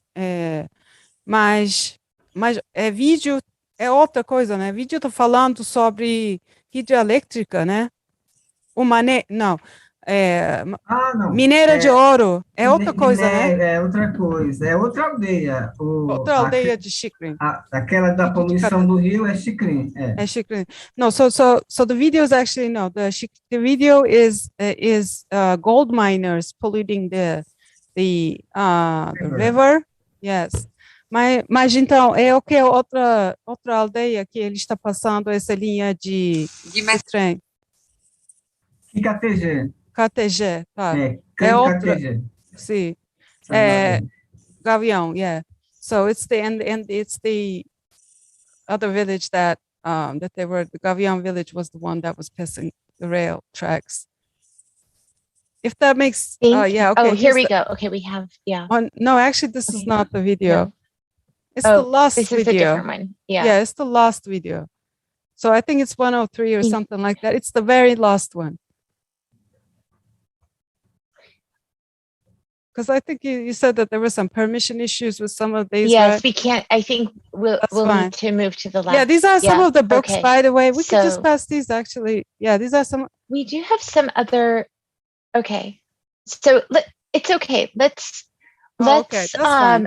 Mas vídeo é outra coisa, né? Vídeo está falando sobre hidrelétrica, né? Não. Não. Mineira de ouro é outra coisa, né? É outra coisa, é outra aldeia. Outra aldeia de Xikrin. Aquela da poluição do rio é Xikrin. É Xikrin. No, so the video is actually the video is gold miners polluting the river. Yes. Mas então é o que outra aldeia que ele está passando essa linha de trem. KTG. KTG, tá. É outra. KTG. Sim. Gavião, yeah. So it's the other village that they were. The Gavião village was the one that was passing the rail tracks. If that makes, yeah. Okay. Oh, here we go. Okay, we have, yeah. No, actually, this is not the video. No. It's the last this video. Is a different one. Yeah. Yeah, it's the last video. So I think it's 103 or something like that. It's the very last one. Because I think you said that there were some permission issues with some of these. Yes, right? we can't. I think we'll need to move to the last. Yeah, these are some of the books, okay. by the way. We could just pass these, actually. Yeah, these are some. We do have some other. Okay, so it's okay. Let's. Okay,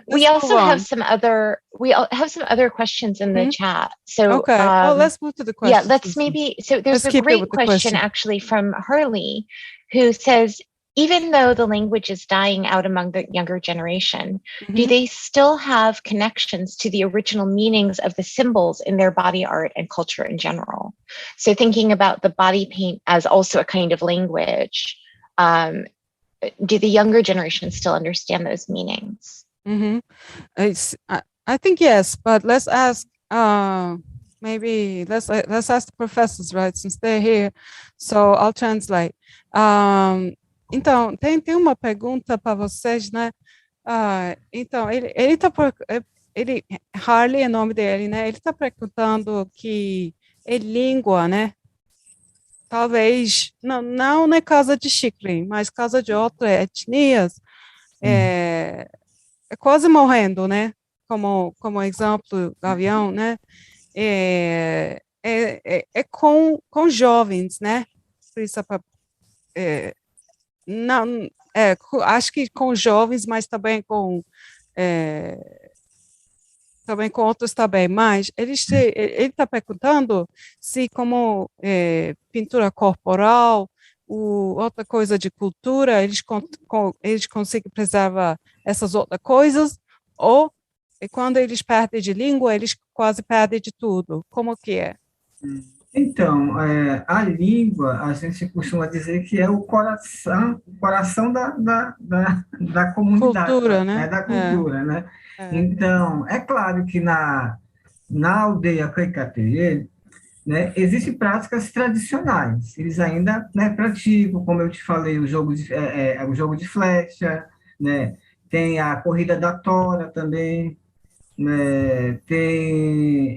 we also have some other. We have some other questions in the chat. So okay, let's move to the questions. Yeah, let's maybe. So there's a great question actually from Harley, who says, even though the language is dying out among the younger generation, do they still have connections to the original meanings of the symbols in their body art and culture in general? So thinking about the body paint as also a kind of language, do the younger generation still understand those meanings? I think yes, but let's ask. Maybe let's ask the professors, right? Since they're here, so I'll translate. Então, tem uma pergunta para vocês, né? Então, ele Harley é o nome dele, né? Ele está perguntando que língua, né? Talvez, não na casa de Xikrin, mas casa de outras etnias, é quase morrendo, né? Como exemplo, Gavião, né? É com jovens, né? Não, acho que com jovens, mas também com outros também, mas ele está perguntando se como pintura corporal, outra coisa de cultura, eles conseguem preservar essas outras coisas, ou quando eles perdem de língua, eles quase perdem de tudo. Como que é? Então, a língua, a gente costuma dizer que é o coração da comunidade, cultura, né? Da cultura, né? Então, é claro que na aldeia Kaikatê, né, existem práticas tradicionais, eles ainda, né, praticam, como eu te falei, o jogo de flecha, né? Tem a corrida da tora também, né? Tem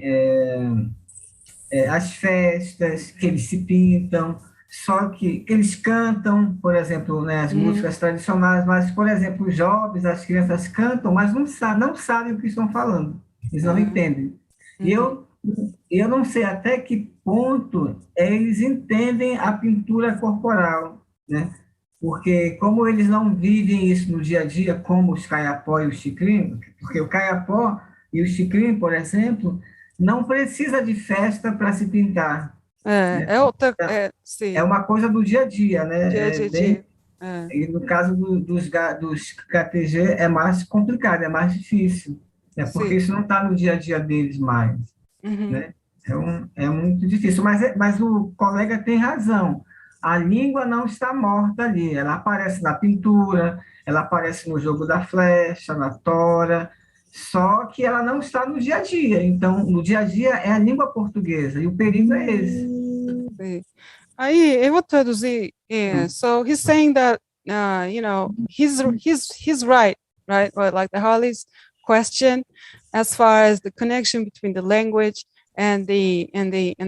as festas que eles se pintam, só que eles cantam, por exemplo, né, as músicas tradicionais, mas, por exemplo, os jovens, as crianças cantam, mas não sabem o que estão falando, eles não entendem. E eu não sei até que ponto eles entendem a pintura corporal, né? Porque como eles não vivem isso no dia a dia, como os Kayapó e os Xikrin, porque o Kayapó e o Xikrin, por exemplo, não precisa de festa para se pintar. É uma coisa do dia a dia, né? Dia. E no caso dos KTG é mais complicado, é mais difícil, né? Porque sim. isso não está no dia a dia deles mais, Uhum. né? É muito difícil, mas o colega tem razão. A língua não está morta ali, ela aparece na pintura, ela aparece no jogo da flecha, na tora, só que ela não está no dia a dia. Então, no dia a dia é a língua portuguesa, e o perigo é esse. Sim. Aí eu vou traduzir. So he's saying that he's right, right? Well, like the Harley's question, as far as the connection between the language and the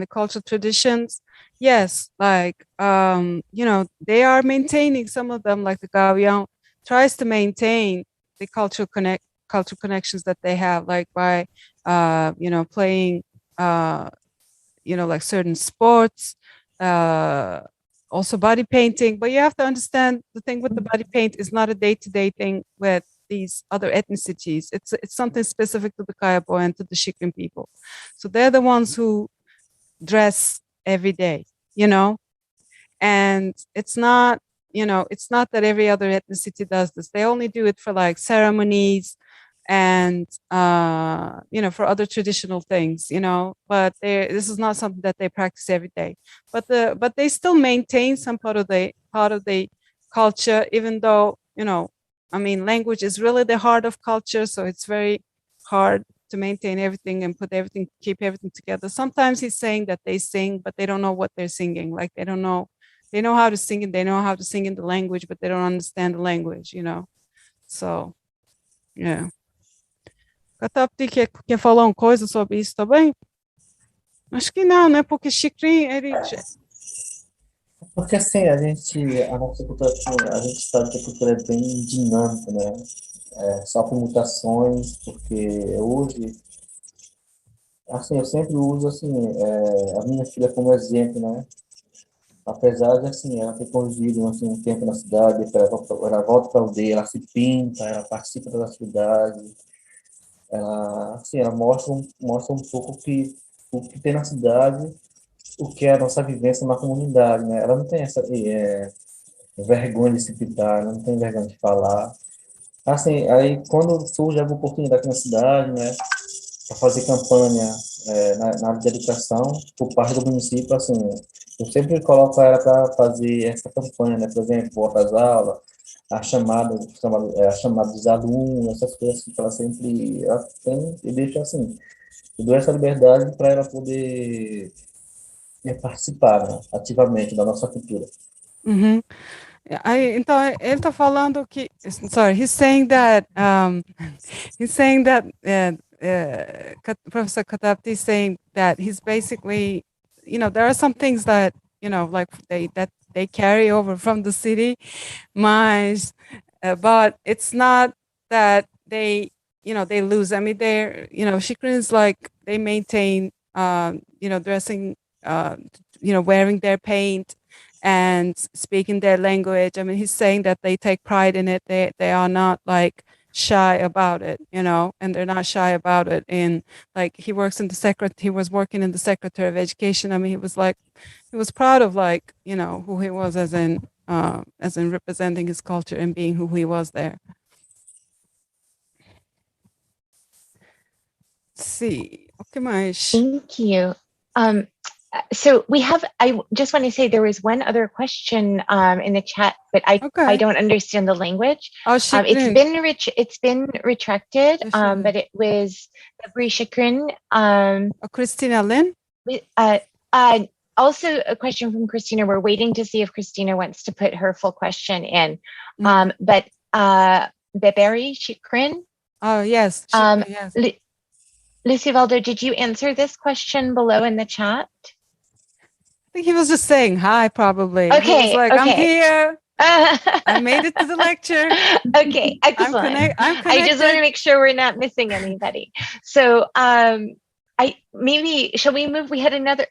cultural traditions. Yes, like they are maintaining some of them, like the Gavião tries to maintain the cultural connections that they have, like by playing like certain sports, uh, also body painting. But you have to understand the thing with the body paint is not a day-to-day thing with these other ethnicities. It's something specific to the Kayabo and to the Shikrin people. So they're the ones who dress every day, and it's not that every other ethnicity does this. They only do it for like ceremonies and for other traditional things, but this is not something that they practice every day. But they still maintain some part of the culture, even though language is really the heart of culture, so it's very hard to maintain everything and keep everything together. Sometimes he's saying that they sing, but they don't know what they're singing. Like they don't know, they know how to sing it, they know how to sing in the language, but they don't understand the language, so yeah. Katapti quer falar uma coisa sobre isso também? Acho que não, né? Porque Chicrin, ele... Porque assim, a nossa cultura, a gente sabe que a cultura é bem dinâmica, né? Sofre mutações, porque hoje, assim, eu sempre uso, assim, a minha filha como exemplo, né? Apesar de, assim, ela ter convivido, assim, um tempo na cidade, ela volta para a aldeia, ela se pinta, ela participa das atividades, ela mostra um pouco o que tem na cidade, o que é a nossa vivência na comunidade, né? Ela não tem essa vergonha de se pintar, ela não tem vergonha de falar. Assim, aí quando surge alguma oportunidade aqui na cidade, né, para fazer campanha na área de educação, por parte do município, assim, eu sempre coloco ela para fazer essa campanha, né, por exemplo, volta às aulas, a chamada dos alunos, essas coisas que ela sempre ela tem, e deixa assim, eu dou essa liberdade para ela poder participar, né, ativamente da nossa cultura. Uhum. Aí, então, ele está falando que, sorry, he's saying that, Professor Katapti is saying that he's basically, there are some things that, like they carry over from the city, but it's not that they lose. I mean, Shikrins, like, they maintain, dressing, wearing their paint and speaking their language. I mean, he's saying that they take pride in it. They are not like shy about it, and they're not shy about it. And like he was working in the Secretary of Education. I mean, he was proud of like, who he was as in representing his culture and being who he was there. Let's see. Okay, mais. Thank you. So I just want to say there was one other question in the chat, but I don't understand the language. It's been retracted, but it was Gabri Shikrin. Christina Lynn? Also a question from Christina. We're waiting to see if Christina wants to put her full question in. But Beberi Shikrin? Oh, yes. Yes. Lucivaldo, did you answer this question below in the chat? I think he was just saying hi, probably. Okay. He was like, okay. I'm here. I made it to the lecture. Okay, excellent. I'm connected. I just want to make sure we're not missing anybody. So shall we move? We had another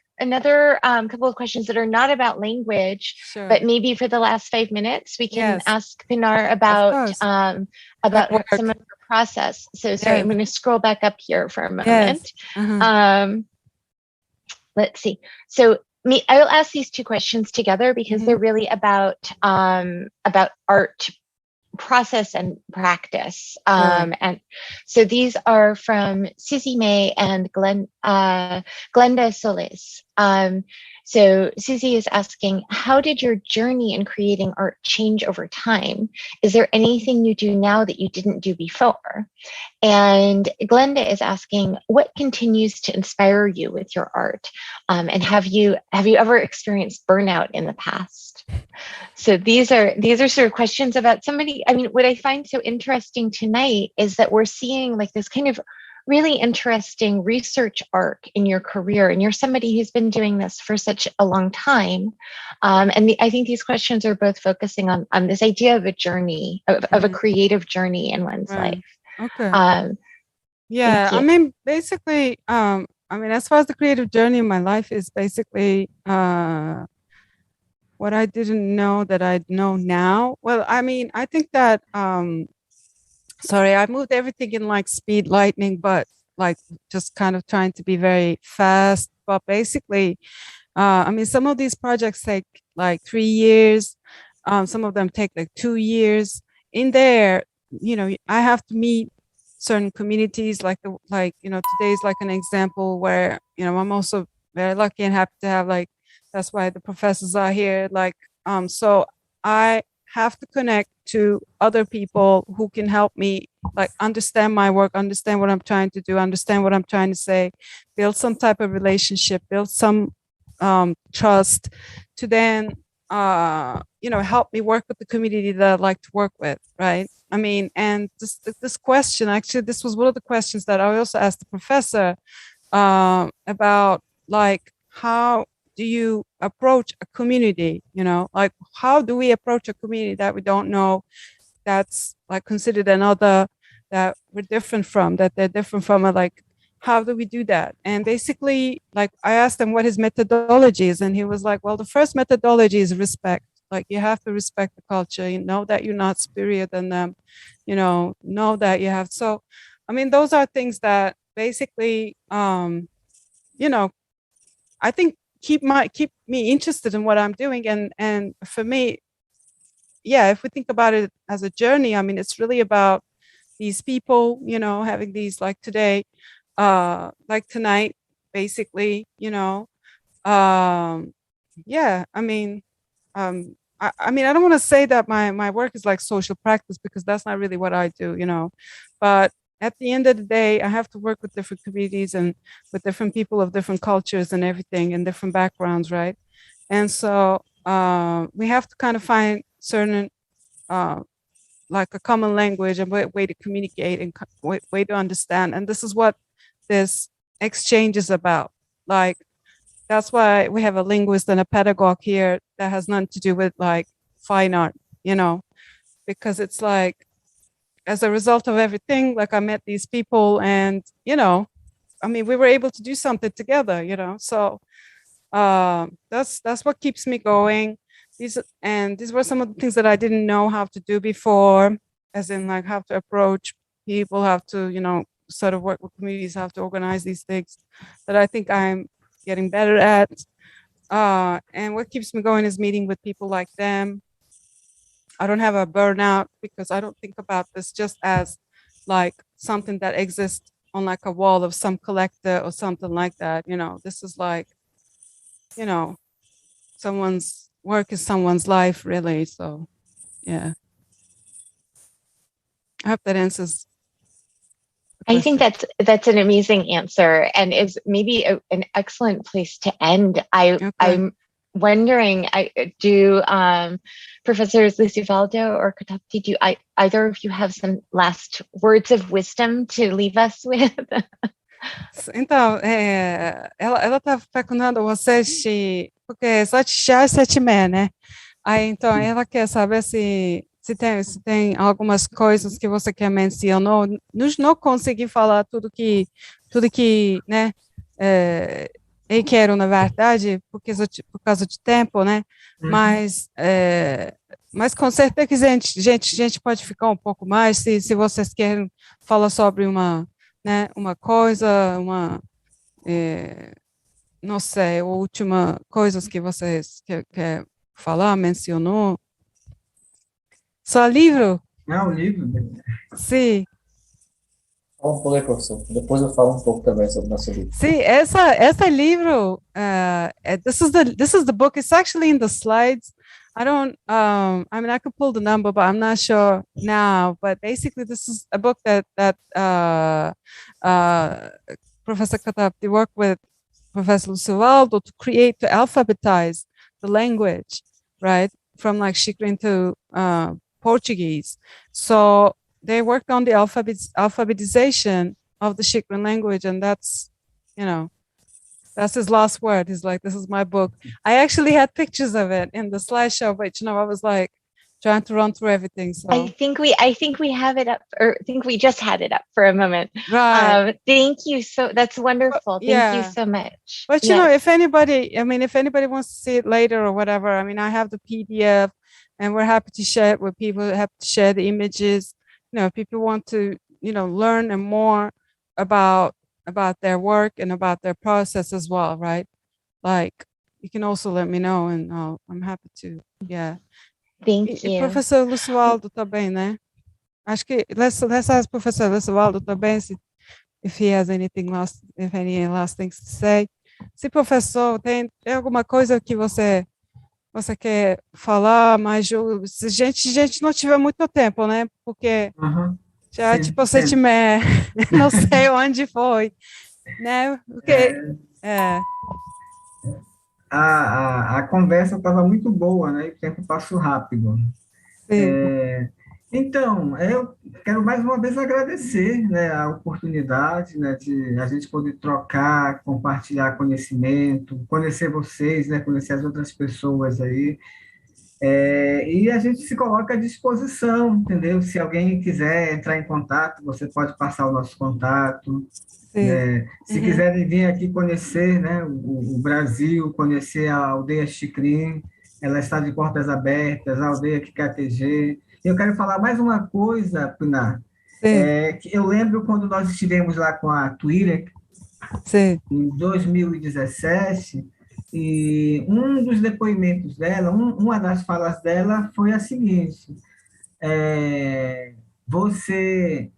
couple of questions that are not about language, sure. But maybe for the last 5 minutes, we can ask Pinar about some of her process. So sorry, I'm going to scroll back up here for a moment. Yes. Let's see. So I'll ask these two questions together because they're really about art process and practice. And so these are from Susie May and Glenda Solis. So Susie is asking, how did your journey in creating art change over time? Is there anything you do now that you didn't do before? And Glenda is asking, what continues to inspire you with your art? And have you ever experienced burnout in the past? So these are sort of questions about somebody. I mean, what I find so interesting tonight is that we're seeing like this kind of really interesting research arc in your career, and you're somebody who's been doing this for such a long time. And I think these questions are both focusing on this idea of a journey, of a creative journey in one's life. Okay. Yeah, I mean, basically, I mean, as far as the creative journey in my life is basically what I didn't know that I know now. Well, I mean, I think that, sorry, I moved everything in like speed lightning, but like just kind of trying to be very fast. But basically, I mean, some of these projects take like 3 years. Some of them take like 2 years. In there, you know, I have to meet certain communities, like you know, today is like an example where, you know, I'm also very lucky and happy to have like, that's why the professors are here. Like, so I have to connect to other people who can help me like understand my work, understand what I'm trying to do, understand what I'm trying to say, build some type of relationship, build some trust to then, you know, help me work with the community that I'd like to work with, right? I mean, and this question, actually, this was one of the questions that I also asked the professor about, like, how do you approach a community, you know, like how do we approach a community that we don't know, that's like considered another, that we're different from, that they're different from, like, how do we do that? And basically, like, I asked him what his methodology is, and he was like, well, the first methodology is respect. Like, you have to respect the culture, you know that you're not superior than them, you know that you have. So, I mean, those are things that basically, you know, I think keep me interested in what I'm doing. And for me, yeah, if we think about it as a journey, I mean, it's really about these people, you know, having these, like today, like tonight, basically, you know, yeah, I mean, I mean, I don't want to say that my work is like social practice, because that's not really what I do, you know, but at the end of the day, I have to work with different communities and with different people of different cultures and everything and different backgrounds, right? And so we have to kind of find certain, like a common language and way to communicate and way to understand. And this is what this exchange is about. Like, that's why we have a linguist and a pedagogue here that has nothing to do with like fine art, you know, because it's like, as a result of everything, like I met these people and, you know, I mean, we were able to do something together, you know, so that's what keeps me going. These were some of the things that I didn't know how to do before, as in like how to approach people, how to, you know, sort of work with communities, how to organize these things that I think I'm getting better at. And what keeps me going is meeting with people like them. I don't have a burnout because I don't think about this just as like something that exists on like a wall of some collector or something like that. You know, this is like, you know, someone's work is someone's life, really. So, yeah. I hope that answers. I think that's an amazing answer, and is maybe an excellent place to end. I'm wondering, do Professors Lucivaldo or Kotapti, do either of you have some last words of wisdom to leave us with? Então, ela tá perguntando você porque só te chá setime, né? Aí, então, ela quer saber se tem algumas coisas que você quer mencionou. Não consegui falar tudo que, né, eu quero, na verdade, por causa de tempo, né? Mas com certeza a gente pode ficar um pouco mais, se vocês querem falar sobre uma coisa, não sei, a última coisas que vocês quer falar, mencionou. Só livro? Ah, o livro. Sim. Fala um pouco aí, professor. Depois eu falo um pouco também sobre o nosso livro. Sim, essa livro, this is the book. It's actually in the slides. I don't, I mean, I could pull the number, but I'm not sure now. But basically, this is a book that Professor Katapti worked with Professor Lucivaldo to alphabetize the language, right, from like Xikrin to Portuguese. So they worked on the alphabetization of the Xikrin language, and that's, you know, that's his last word. He's like, this is my book. I actually had pictures of it in the slideshow, but, you know, I was like trying to run through everything. So I think we have it up, or I think we just had it up for a moment. right. Thank you. So that's wonderful. Thank you so much. But you know, if anybody wants to see it later or whatever, I mean, I have the PDF, and we're happy to share it with people. Happy to share the images. You know, if people want to, you know, learn and more about their work and about their process as well, right? Like, you can also let me know, and I'm happy to. Yeah. Thank E you. Professor Lucivaldo também, né? Acho que let's ask Professor Lucivaldo também if he has anything last, if any last things to say. Se professor tem alguma coisa que você quer falar, mas se a gente não tiver muito tempo, né? Porque já Sim, tipo sentimento, não sei onde foi, né? Porque a conversa estava muito boa, né? E o tempo passou rápido. Então, eu quero mais uma vez agradecer, né, a oportunidade, né, de a gente poder trocar, compartilhar conhecimento, conhecer vocês, né, conhecer as outras pessoas aí. E a gente se coloca à disposição, entendeu? Se alguém quiser entrar em contato, você pode passar o nosso contato. Né? Se quiserem vir aqui conhecer, né, o Brasil, conhecer a aldeia Xicrim, ela está de portas abertas, a aldeia QKTG. Eu quero falar mais uma coisa, Pinar. Que eu lembro quando nós estivemos lá com a Twitter, em 2017, e um dos depoimentos dela, uma das falas dela foi a seguinte: você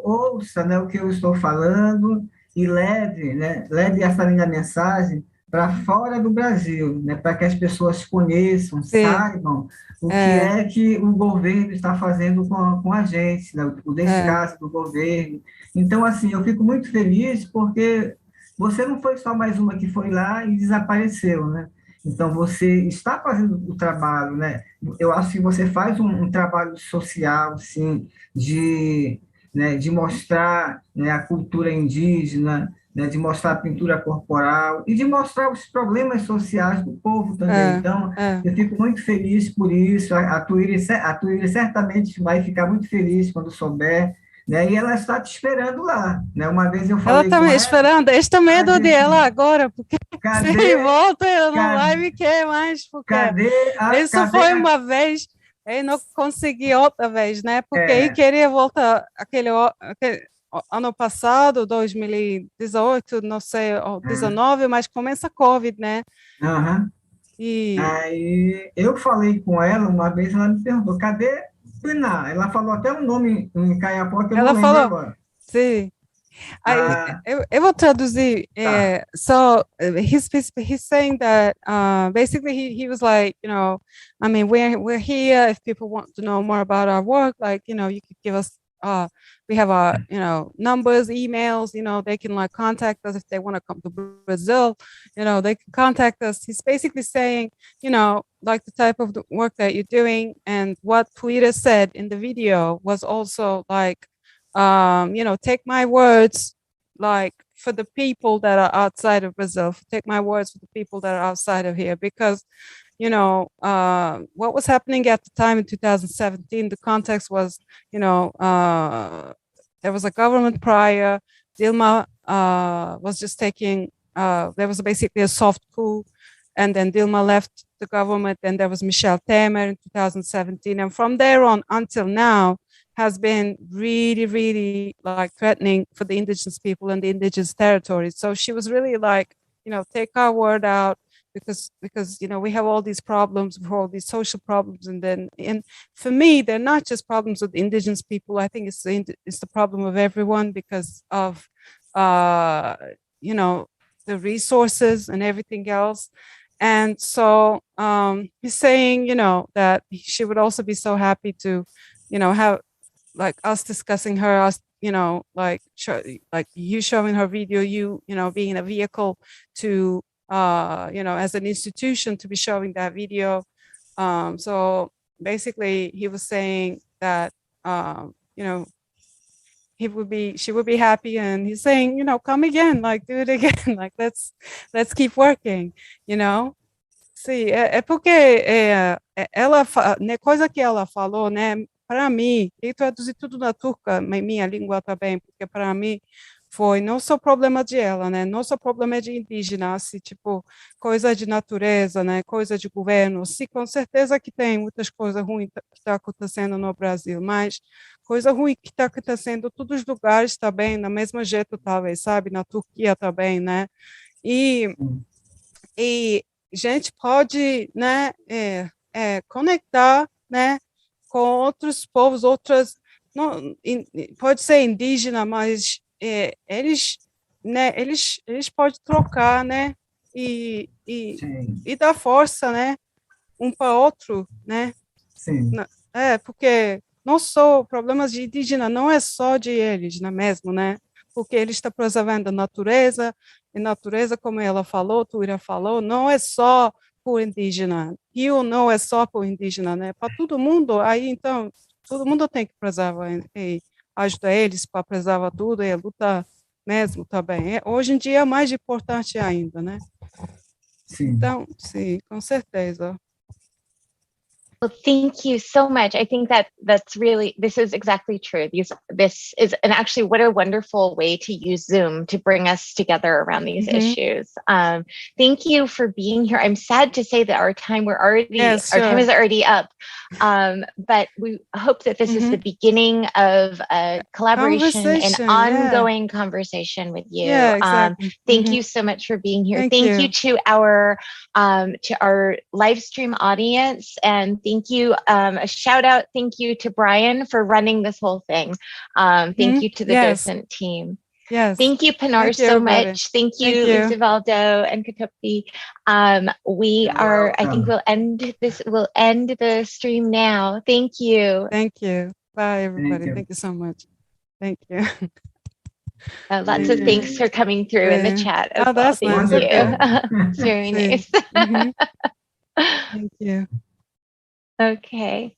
ouça, né, o que eu estou falando e leve essa minha mensagem para fora do Brasil, né, para que as pessoas conheçam, saibam o que o governo está fazendo com a gente, né, o descaso do governo. Então, assim, eu fico muito feliz porque você não foi só mais uma que foi lá e desapareceu, né? Então, você está fazendo o trabalho, né? Eu acho que você faz um trabalho social, sim, de mostrar, né, a cultura indígena, né, de mostrar a pintura corporal e de mostrar os problemas sociais do povo também. Então, eu fico muito feliz por isso. A Tuíra certamente vai ficar muito feliz quando souber, né? E ela está te esperando lá, né? Uma vez eu falei ela tá me esperando. Este é medo dela agora, porque se ele volta, ela não vai me querer mais, porque isso foi uma vez, e não consegui outra vez, né? Porque aí queria voltar aquele ano passado, 2018, não sei, ou 19, mas começa a Covid, né? Aí eu falei com ela uma vez, ela me perguntou, cadê Pinar? Ela falou até um nome em Caiapó que eu não lembro agora. Sim. Eu vou traduzir. So he's saying that basically he was like, you know, I mean, we're here. If people want to know more about our work, like, you know, you could give us. We have our, you know, numbers, emails. You know, they can like contact us if they want to come to Brazil. You know, they can contact us. He's basically saying, you know, like the type of the work that you're doing, and what Twitter said in the video was also like, you know, take my words, like for the people that are outside of Brazil, take my words for the people that are outside of here, because, you know, what was happening at the time in 2017, the context was, you know, there was a government prior, Dilma was just taking, there was basically a soft coup, and then Dilma left the government, and there was Michel Temer in 2017, and from there on until now, has been really, really like threatening for the indigenous people and the indigenous territories. So she was really like, you know, take our word out, because you know, we have all these problems, all these social problems, and for me, they're not just problems with indigenous people. I think it's the problem of everyone, because of you know, the resources and everything else. And so he's saying, you know, that she would also be so happy to, you know, have like us discussing her, us, you know, like like you showing her video, you know, being a vehicle to you know, as an institution, to be showing that video. So basically he was saying that you know, she would be happy, and he's saying, you know, come again, like do it again, like let's keep working, you know. Sim, é porque ela, né, coisa que ela falou, né, para mim, e traduzir tudo na turca, na minha língua também, porque para mim foi não só problema de ela, né, não só problema de indígena, assim, tipo, coisa de natureza, né, coisa de governo, sim, com certeza que tem muitas coisas ruins que está acontecendo no Brasil, mas coisa ruim que está acontecendo em todos os lugares também, na mesma jeito, talvez, sabe, na Turquia também, né, e e gente pode, né, conectar, né, com outros povos, outras, não, pode ser indígena, mas eles, né, eles podem trocar, né, e dar força, né, um para outro, né. Sim. Porque não só problemas de indígena, não é só de eles, não é mesmo, né? Porque eles estão preservando a natureza, e natureza, como ela falou, Tuira falou, não é só por indígena, rio não é só por indígena, né? Para todo mundo, aí então, todo mundo tem que preservar e ajudar eles para preservar tudo, e a luta mesmo também. Hoje em dia é mais importante ainda, né? Sim. Então, sim, com certeza. Well, thank you so much. I think that this is exactly true. This is, and actually what a wonderful way to use Zoom to bring us together around these issues. Thank you for being here. I'm sad to say that our time is already up. But we hope that this is the beginning of a collaboration and ongoing conversation with you. Yeah, exactly. Thank you so much for being here. Thank you to our live stream audience, and thank you, a shout out, thank you to Brian for running this whole thing. Thank you to the docent team. Yes. Thank you, Pinar, so much. Thank you, Lucivaldo and Katopi. I think we'll end the stream now. Thank you. Thank you. Bye, everybody. Thank you so much. Thank you. Lots of thanks for coming through in the chat as well. That's Thank nice. you. It's very nice. Thank you. Okay.